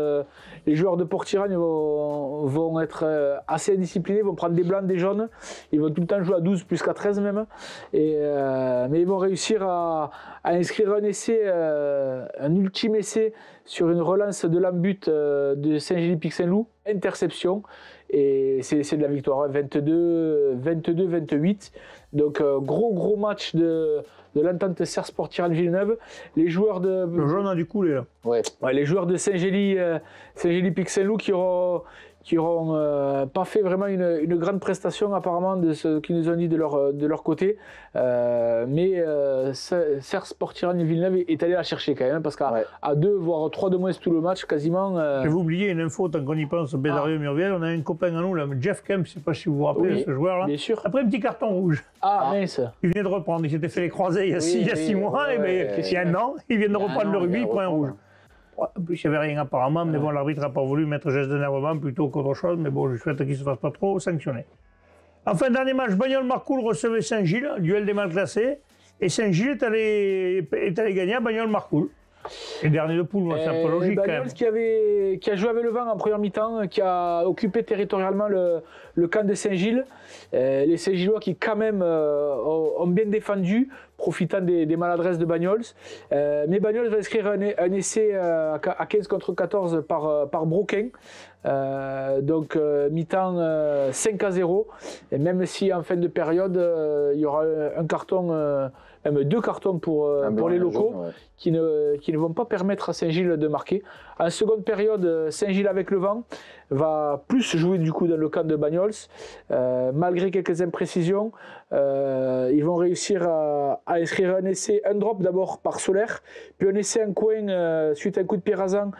les joueurs de Port-Tirane vont être assez indisciplinés, vont prendre des blancs, des jaunes. Ils vont tout le temps jouer à 12, plus qu'à 13 même. Mais ils vont réussir à inscrire un essai, un ultime essai sur une relance de l'embut de Saint-Gély-Pixelou, interception, et c'est de la victoire, 22-28. Donc gros match de l'entente Serre Port-Tirane Villeneuve. Les joueurs de... Le jaune a dû couler là. Ouais, les joueurs de Saint-Gély-Pixelou qui auront pas fait vraiment une grande prestation apparemment de ce qu'ils nous ont dit de leur côté, mais Serre Port-Tirane Villeneuve est allé la chercher quand même, parce qu'à 2 voire 3 de moins tout le match quasiment. Je vais vous oublier une info tant qu'on y pense, Bézarieux Murviel, on a un copain à nous là, Jeff Kemp, je ne sais pas si vous vous rappelez ce joueur là. Bien sûr. Après un petit carton rouge. Mince. Il venait de reprendre, il s'était fait les croisés il y a 6 mois, mais il y a un an, il vient de reprendre le rugby, il prend un rouge. En plus, il n'y avait rien apparemment, mais bon, l'arbitre n'a pas voulu mettre geste d'énervement plutôt qu'autre chose, mais bon, je souhaite qu'il ne se fasse pas trop sanctionner. Enfin, dernier match, Bagnols-Marcoul recevait Saint-Gilles, duel des mal classés, et Saint-Gilles est allé gagner à Bagnols-Marcoul. Et dernier de poule, c'est un peu logique quand même. Qui a joué avec le vent en première mi-temps, qui a occupé territorialement le camp de Saint-Gilles. Les Saint-Gillois qui quand même ont bien défendu, profitant des maladresses de Bagnols. Mais Bagnols va inscrire un essai à 15 contre 14 par Broquin. Donc mi-temps 5-0. Et même si en fin de période, il y aura un carton... même 2 cartons pour les locaux qui ne vont pas permettre à Saint-Gilles de marquer. En seconde période, Saint-Gilles avec le vent va plus jouer du coup dans le camp de Bagnols. Malgré quelques imprécisions, ils vont réussir à inscrire un essai, un drop d'abord par Solaire, puis un essai en coin suite à un coup de pied rasant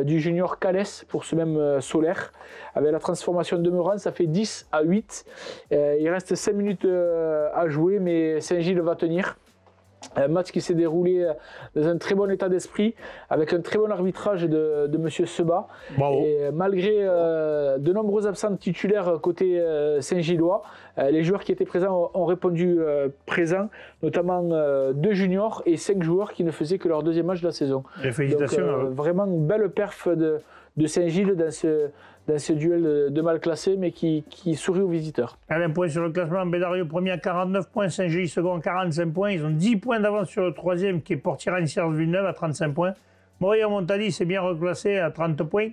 du junior Calès pour ce même Solaire. Avec la transformation de Meurant, ça fait 10-8. Il reste 5 minutes à jouer, mais Saint-Gilles va tenir. Un match qui s'est déroulé dans un très bon état d'esprit, avec un très bon arbitrage de M. Seba. Et malgré de nombreux absents titulaires côté Saint-Gillois, Les joueurs qui étaient présents ont répondu présents, notamment 2 juniors et 5 joueurs qui ne faisaient que leur 2e match de la saison. Et félicitations. Donc, vraiment une belle perf de Saint-Gilles dans ce duel de mal classé, mais qui sourit aux visiteurs. Un point sur le classement, Bédario premier à 49 points, Saint-Gilles second à 45 points. Ils ont 10 points d'avance sur le 3e qui est Portiran-Villeneuve à 35 points. Montali s'est bien reclassé à 30 points.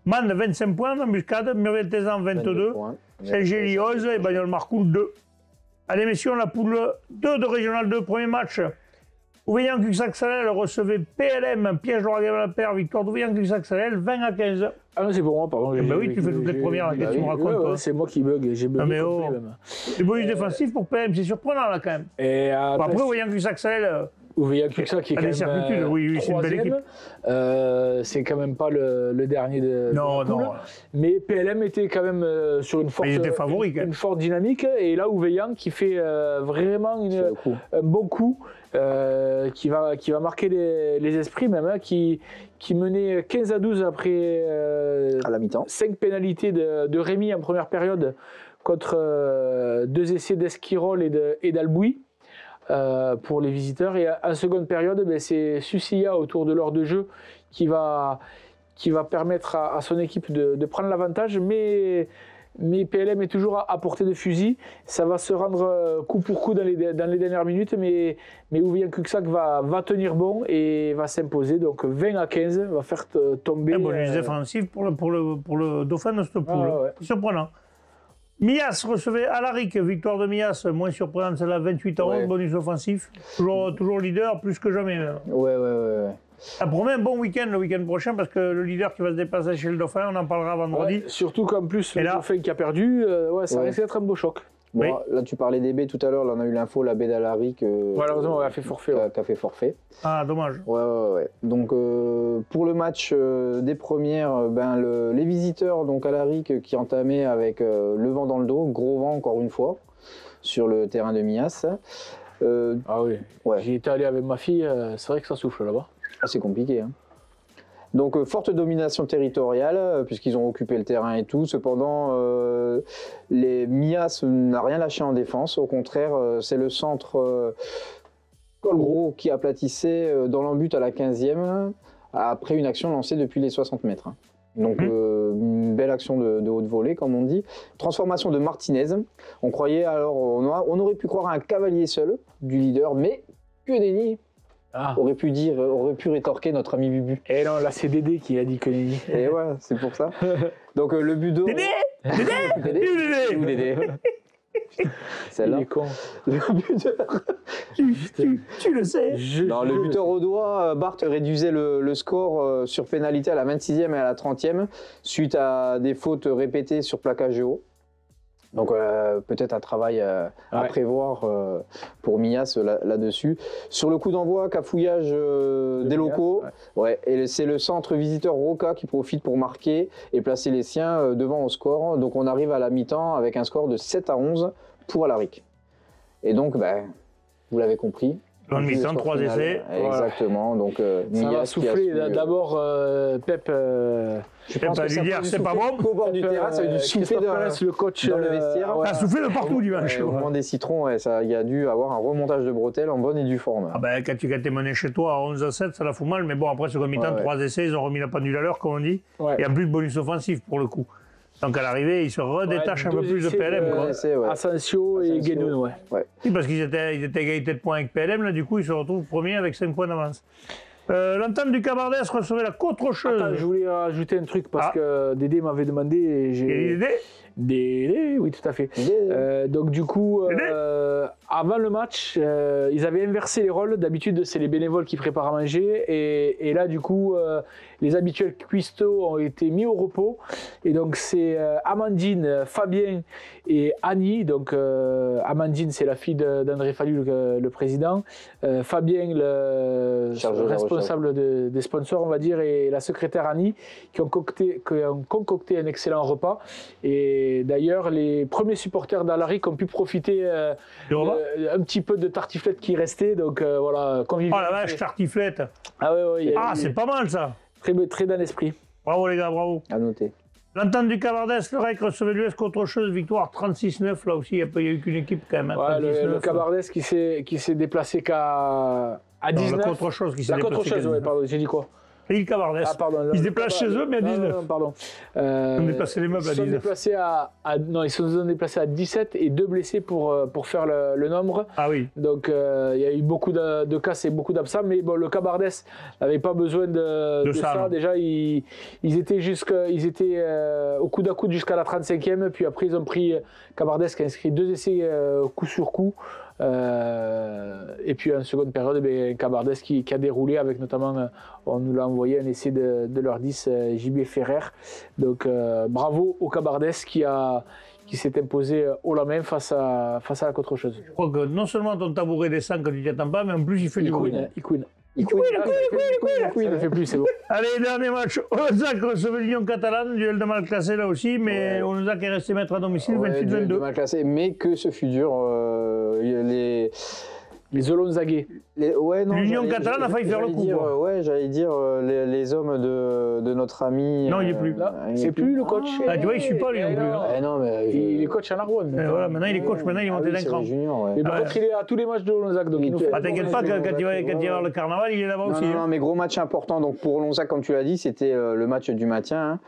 Man 25 points en embuscade, Muriel-Tézan 22, Saint-Gilles 11 et Bagnols-Marcoul 2. Allez messieurs, la poule 2 de Régional 2, premier match. Ouveillan-Cuxac-Salel recevait PLM, piège de la paire, victoire d'Ouveillan-Cuxac-Salel, 20 à 15. Ah non, c'est pour moi, pardon. Bah oui, tu fais toutes les premières, qu'est-ce que tu me racontes, c'est moi qui bug, j'ai bugué. Même. Les bonus défensifs pour PLM, c'est surprenant là quand même. Et après, Ouveillan-Cuxac-Salel. Ouveillan-Cuxac qui est quand même oui, c'est une belle équipe. C'est quand même pas le dernier de la poule. Mais PLM était quand même sur une forte dynamique. Et là, Ouveillan qui fait vraiment un bon coup, qui va marquer les esprits même, hein, qui menait 15 à 12 après à la mi-temps. 5 pénalités de Rémi en première période contre 2 essais d'Esquirol et d'Albouy. Pour les visiteurs, et en seconde période, c'est Sucia autour de l'heure de jeu qui va permettre à son équipe de prendre l'avantage, mais PLM est toujours à portée de fusil. Ça va se rendre coup pour coup dans les dernières minutes, mais Ouveillan-Cuxac va tenir bon et va s'imposer, donc 20 à 15 va faire tomber. Bonus défensif pour le dauphin de cette poule. Surprenant. Mias recevait Alaric, victoire de Mias, moins surprenante celle-là, 28 à 11, bonus offensif. Toujours leader, plus que jamais même. Ouais. Ça promet un bon week-end le week-end prochain parce que le leader qui va se déplacer chez le dauphin, on en parlera vendredi. Ouais, surtout qu'en plus, le dauphin qui a perdu, ça risque d'être un beau choc. Bon, là, tu parlais des baies tout à l'heure, là, on a eu l'info, la baie d'Alaric. Malheureusement, elle a fait forfait. Qui a fait forfait. Ah, dommage. Ouais. Donc, pour le match des premières, les visiteurs, donc Alaric, qui entamaient avec le vent dans le dos, gros vent encore une fois, sur le terrain de Mias. Ah oui, j'y étais allé avec ma fille, c'est vrai que ça souffle là-bas. Ah, c'est compliqué, hein. Donc, forte domination territoriale, puisqu'ils ont occupé le terrain et tout. Cependant, les Mias n'a rien lâché en défense. Au contraire, c'est le centre Colgros qui aplatissait dans l'embut à la 15e, après une action lancée depuis les 60 mètres. Donc, une belle action de haute volée, comme on dit. Transformation de Martinez. On croyait alors, on aurait pu croire à un cavalier seul du leader, mais que nenni. Aurait pu rétorquer notre ami Bubu. Et non, là c'est Dédé qui a dit que nenni. Et ouais, c'est pour ça. Donc le but d'eau. Dédé. Celle-là. Il est con. Le buteur. Tu le sais. Le buteur au doigt, Barthes réduisait le score sur pénalité à la 26e et à la 30e suite à des fautes répétées sur plaquage de haut. Donc peut-être un travail à prévoir pour Mias là-dessus. Sur le coup d'envoi, cafouillage des locaux. Et c'est le centre visiteur Roca qui profite pour marquer et placer les siens devant au score. Donc on arrive à la mi-temps avec un score de 7 à 11 pour Alaric. Et donc, vous l'avez compris. Dans le mi-temps, 3 essais. Exactement. Donc, ça va souffler. D'abord, Pep. Je pense pas lui dire, c'est pas bon. Au bord du terrain, ça a dû souffler le coach dans le vestiaire. Ça a soufflé de partout dimanche. Au moment des citrons, il a dû avoir un remontage de bretelles en bonne et due forme. Quand tu es mené chez toi à 11 à 7, ça la fout mal. Mais bon, après, ce mi-temps, 3 essais, ils ont remis la pendule à l'heure, comme on dit. Et en plus de bonus offensif pour le coup. Donc à l'arrivée, ils se redétachent un peu plus de PLM. Asensio et Guénoun, Oui, parce qu'ils étaient égalité de points avec PLM, là, du coup, ils se retrouvent premiers avec 5 points d'avance. L'entente du Cabardès recevait la Côte Rocheuse. Attends, je voulais rajouter un truc parce que Dédé m'avait demandé. Et Dédé, oui, tout à fait. Donc du coup, avant le match, ils avaient inversé les rôles. D'habitude, c'est les bénévoles qui préparent à manger. Et là, du coup, les habituels cuistots ont été mis au repos. Et donc, c'est Amandine, Fabien et Annie. Donc, Amandine, c'est la fille d'André Fallu, le président. Fabien, le responsable des sponsors, on va dire, et la secrétaire Annie, qui ont concocté un excellent repas. Et d'ailleurs, les premiers supporters d'Alaric ont pu profiter un petit peu de tartiflette qui restait. Donc, voilà, convivialité. Oh la vache, tartiflette. Ah ouais, c'est pas mal ça. Très dans l'esprit. Bravo les gars, bravo. À noter. L'entente du Cabardès, le REC recevait l'US contre chose, victoire 36-9. Là aussi, il n'y a eu qu'une équipe quand même. Ouais, le Cabardès qui s'est déplacé qu'à 19. La contre chose qui s'est déplacé. La contre chose, oui, pardon, j'ai dit quoi? Et le Cabardès. Ah, pardon. Ils se déplacent chez eux, mais à 19. Non, pardon. Ils ont déplacé les meubles à 19. Ils se sont déplacés à 17 et 2 blessés pour faire le nombre. Ah oui. Donc il y a eu beaucoup de casses et beaucoup d'absents. Mais bon, le Cabardès n'avait pas besoin de ça. Déjà, ils étaient au coude à coude jusqu'à la 35e. Puis après, ils ont pris Cabardès qui a inscrit 2 essais coup sur coup. Et puis en seconde période, Cabardès qui a déroulé avec notamment, on nous l'a envoyé un essai de leur 10 JB Ferrer. Donc bravo au Cabardès qui s'est imposé haut la main face à la contre-chose. Je crois que non seulement ton tabouret descend quand tu t'y attends pas, mais en plus il fait du bruit. Il ne fait plus, c'est bon. Allez, dernier match. Olonzac recevait Lyon Catalane, duel de mal classé là aussi, mais Olonzac est resté maître à domicile, 28-22. Mal classé, mais que ce fut dur. Les Olonzaguais. L'Union catalane a failli faire le coup. J'allais dire les hommes de notre ami. Non, il n'est plus. C'est plus le coach. Ah, tu vois, il ne suit pas lui non plus. Il est coach à Narbonne. Voilà, maintenant il est coach, maintenant il est monté d'un cran. Mais par contre, il est à tous les matchs de Olonzac. T'inquiète pas, quand il va y avoir le carnaval, il est là-bas aussi. Non, mais gros match important. Donc pour Olonzac, comme tu l'as dit, c'était le match du maintien.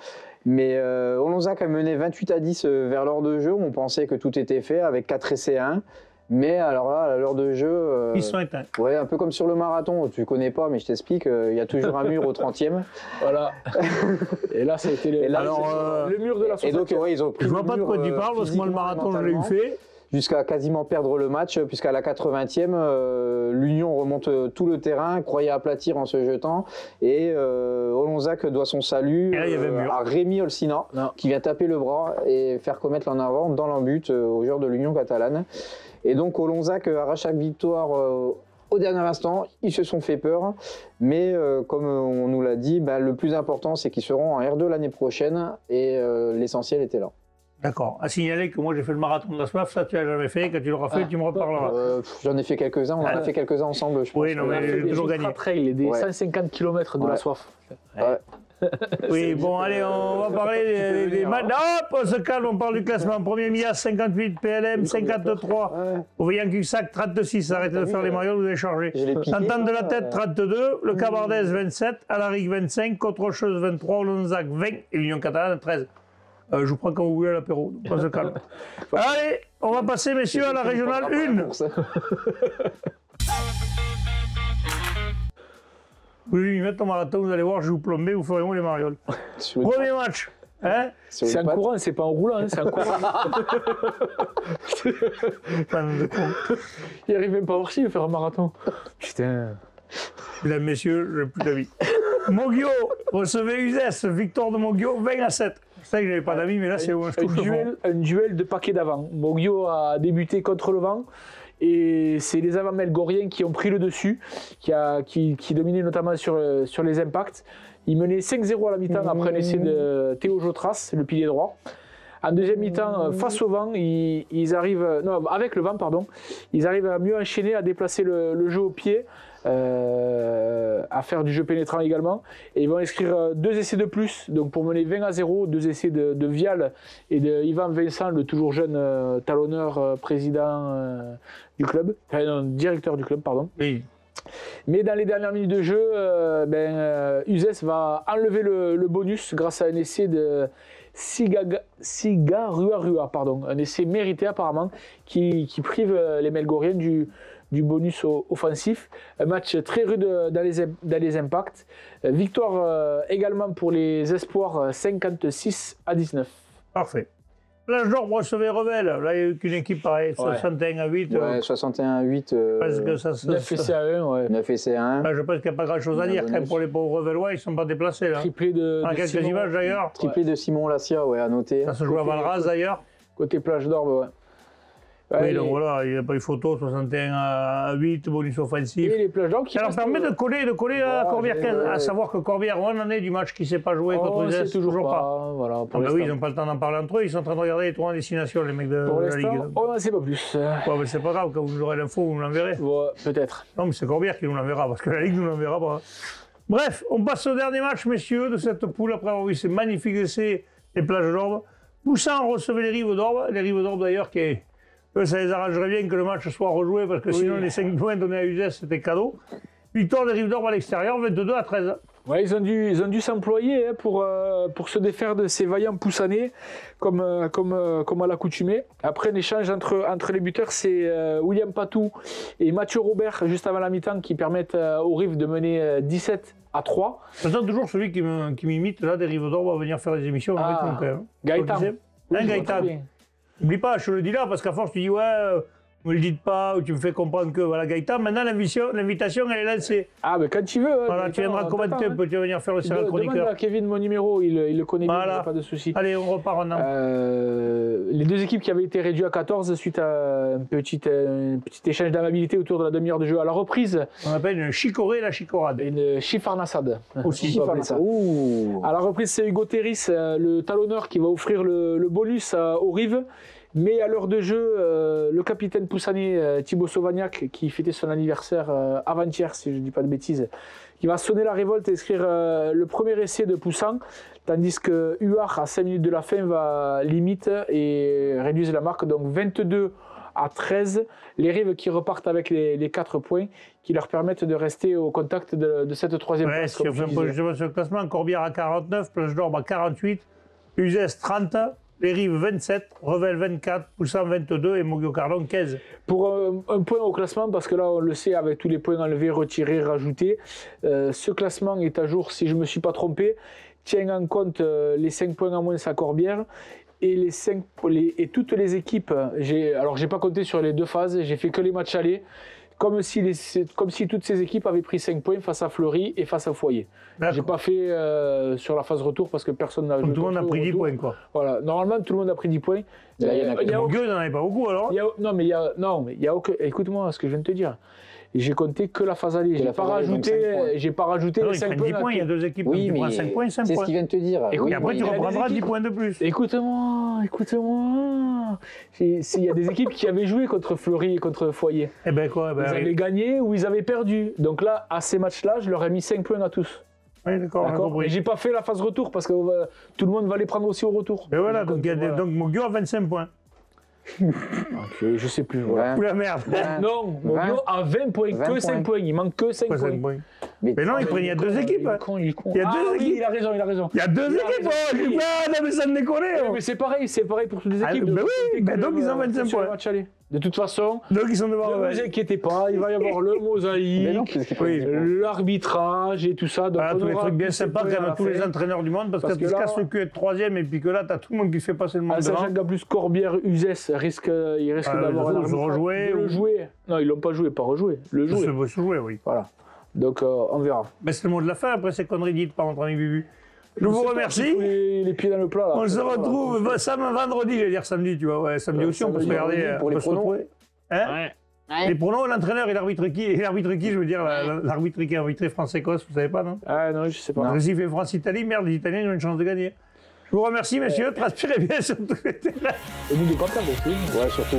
Mais Olonzac a mené 28-10 vers l'heure de jeu. On pensait que tout était fait avec 4 essais 1. Mais alors là, à l'heure de jeu... Ils sont éteints. Ouais, un peu comme sur le marathon. Tu connais pas, mais je t'explique. Il y a toujours un mur au 30e. Voilà. Et là, ça a été le mur de la 60e. Et donc, ils ont pris. Je vois pas de quoi tu parles, parce que moi, le marathon, je l'ai eu fait. Jusqu'à quasiment perdre le match, puisqu'à la 80e, l'Union remonte tout le terrain, croyait aplatir en se jetant, et Olonzac doit son salut à Rémi Olsina, qui vient taper le bras et faire commettre l'en avant dans l'embut aux joueurs de l'Union catalane. Et donc Olonzac arrache chaque victoire au dernier instant. Ils se sont fait peur, mais comme on nous l'a dit, le plus important c'est qu'ils seront en R2 l'année prochaine, et l'essentiel était là. D'accord. À signaler que moi j'ai fait le marathon de la soif, ça tu l'as jamais fait. Quand tu l'auras fait, tu me reparleras. J'en ai fait quelques-uns, on en a fait quelques-uns ensemble, je pense. Oui, non, mais j'ai toujours gagné. Des 150 km de la soif. Ouais. Oui, bon, allez, on va parler des matchs. Hop, on se calme, on parle du classement. Premier Mias, 58, PLM, 53. Ouvrier Cussac, 36. Arrêtez de faire les marioles, vous avez changé. Entente de la tête, 32. Le Cabardès, 27. Alaric, 25. Contre-chose, 23. Olonzac, 20. Et l'Union catalane, 13. Je vous prends quand vous voulez à l'apéro. On se calme. Allez, on va passer, messieurs, à la régionale 1. Vous allez mettre ton marathon, vous allez voir, je vais vous plomber, vous ferez moi les marioles. Premier match. Hein, c'est en courant, c'est pas en roulant, hein, c'est en courant. Il arrive même pas à Orchies à faire un marathon. Putain. Mesdames, messieurs, je n'ai plus d'avis. Mogio recevait Uzès, victoire de Mogio, 20-7. C'est vrai que j'avais pas d'amis, mais là c'est où un duel de paquet d'avant. Mogio a débuté contre le vent. Et c'est les avants melgoriens qui ont pris le dessus, qui dominaient notamment sur les impacts. Ils menaient 5-0 à la mi-temps après un essai de Théo Jotras, le pilier droit. En deuxième mi-temps, face au vent, avec le vent, pardon, ils arrivent à mieux enchaîner, à déplacer le jeu au pied, à faire du jeu pénétrant également. Et ils vont inscrire 2 essais de plus, donc pour mener 20-0, 2 essais de Vial et de Yvan Vincent, le toujours jeune talonneur président du club, directeur du club, pardon. Oui. Mais dans les dernières minutes de jeu, Uzès va enlever le bonus grâce à un essai de Sigarua, un essai mérité apparemment, qui prive les Melgoriens du bonus offensif. Un match très rude dans les impacts. Victoire également pour les espoirs, 56-19. Parfait. Plage d'Or recevait Revel. Là, il n'y a eu qu'une équipe pareille, 61-8. Ouais, 61-8. Parce que ça, 9 essais à 1, ouais. 9 essais à 1. Là, je pense qu'il n'y a pas grand-chose à dire. Quand même, pour les pauvres Revelois, ils ne sont pas déplacés. Là. Triplé de quelques Simon, images d'ailleurs. Triplé de Simon Lassia, à noter. Ça se joue à Valras d'ailleurs. Côté Plage d'Or, ouais. Oui, donc voilà, il n'y a pas eu photo, 61-8, bonus offensif. Et les plages d'or qui ça leur permet de coller à Corbière 15, à savoir que Corbière, où on en est du match qui ne s'est pas joué contre les toujours pas. Voilà, oui, ils n'ont pas le temps d'en parler entre eux, ils sont en train de regarder les 3 destinations, les mecs de la Ligue. On n'en sait pas plus. Ouais, mais c'est pas grave, quand vous aurez l'info, vous nous l'enverrez. Ouais, peut-être. Non, mais c'est Corbière qui nous l'enverra, parce que la Ligue ne nous l'enverra pas. Bref, on passe au dernier match, messieurs, de cette poule, après avoir vu ces magnifiques essais les plages d'Orbe. Poussin recevait les Rives d'Orbe. Les Rives d'Orbe d'ailleurs, eux, ça les arrangerait bien que le match soit rejoué parce que sinon les 5 points donnés à Uzès, c'était cadeau. Victoire des Rives d'Orbe à l'extérieur, 22-13. Ouais, ils ont dû s'employer hein, pour se défaire de ces vaillants Poussanais, comme à l'accoutumée. Après, un échange entre les buteurs, c'est William Patou et Mathieu Robert, juste avant la mi-temps, qui permettent aux Rives de mener 17-3. J'attends toujours celui qui m'imite, là, des Rives d'Orbe, va venir faire des émissions avec nous, quand même. Gaëtan. Gaëtan. N'oublie pas, je te le dis là, parce qu'à force, tu dis, ouais, me le dites pas, ou tu me fais comprendre que, voilà, Gaëtan, maintenant, l'invitation, elle est lancée. Ah, mais quand tu veux. Voilà, tu viendras commenter, tu vas venir faire le serial chroniqueur. Demande à Kevin mon numéro, il le connaît bien, pas de souci. Allez, on repart en les deux équipes qui avaient été réduites à 14 suite à un petit échange d'amabilité autour de la demi-heure de jeu à la reprise. On appelle une chicorée la chicorade. Une chifarnassade. Aussi, on peut appeler ça. À la reprise, c'est Hugo Terris, le talonneur, qui va offrir le bonus aux Rives. Mais à l'heure de jeu, le capitaine poussanais Thibaut Sauvagnac, qui fêtait son anniversaire avant-hier, si je ne dis pas de bêtises, qui va sonner la révolte et écrire le premier essai de Poussin, tandis que Huard, à 5 minutes de la fin, va limite et réduise la marque. Donc 22-13, les Rives qui repartent avec les 4 points qui leur permettent de rester au contact de cette troisième place. Si on fait un peu sur le classement, Corbière à 49, Plage d'Orbe à 48, Uzès 30, les Rives 27, Revel 24, Poussin 22 et Moguio-Cardon 15. Pour un point au classement, parce que là on le sait avec tous les points enlevés, retirés, rajoutés, ce classement est à jour, si je ne me suis pas trompé, tient en compte les 5 points en moins à Corbière et, et toutes les équipes. Alors j'ai pas compté sur les 2 phases, j'ai fait que les matchs allés. Comme si toutes ces équipes avaient pris 5 points face à Fleury et face à Foyer. J'ai pas fait sur la phase retour parce que personne n'a joué. Tout le monde a pris 10 points, quoi. Voilà. Normalement, tout le monde a pris 10 points. Moguio n'en avait pas beaucoup, alors. Non, mais il y a aucun. Écoute-moi ce que je viens de te dire. J'ai compté que la phase aller. J'ai pas rajouté les 5 points. Il y a 2 équipes oui, qui prennent 5 points, 5 points. C'est ce qu'il vient de te dire. Et après, tu reprendras 10 points de plus. Écoute-moi. Il y a des équipes qui avaient joué contre Fleury et contre Foyer. Eh ben quoi, ils avaient gagné ou ils avaient perdu. Donc là, à ces matchs-là, je leur ai mis 5 poins à tous. Oui, d'accord. Et j'ai pas fait la phase retour parce que tout le monde va les prendre aussi au retour. Et voilà, donc Moguio a 25 points. Okay, je sais plus. Voilà. Ou la merde. Non, Moguio a 20 points, que 5 points. Il manque que 5 points. Mais non, il y a 2 équipes. Il est con. Il y a 2 équipes. Il a raison. Il y a 2 équipes. Non, mais ça me déconne. Mais c'est pareil pour toutes les équipes. Ben oui, donc ils ont 25 points. De toute façon, donc ils sont devant. Ne vous inquiétez pas, il va y avoir le mosaïque, l'arbitrage et tout ça. Donc tous les trucs bien sympas quand même tous les entraîneurs du monde parce qu'ils se cassent le cul être 3e et puis que là, t'as tout le monde qui fait passer le monde devant. Sachant qu'en plus, Corbière, Uzès risque d'avoir un arbitrage. Le jouer. Non, ils l'ont pas joué, pas rejoué. Le jouer. Se jouer, oui. Voilà. Donc on verra. Mais c'est le mot de la fin après ces conneries dites par notre ami Bubu. Je vous remercie. Les pieds dans le plat là. On se retrouve vendredi, j'allais dire samedi, tu vois. Ouais, samedi aussi, on peut se regarder. Pour les pronos. Hein ouais. Les pronos, l'entraîneur et l'arbitre qui je veux dire, l'arbitre qui a arbitré France-Écosse, vous savez pas, non? Ah non, je sais pas. Donc, s'il fait France-Italie, merde, les Italiens ont une chance de gagner. Je vous remercie, messieurs, transpirez bien sur tous les terrains. Et nous, de pas perdre aussi. Ouais, surtout.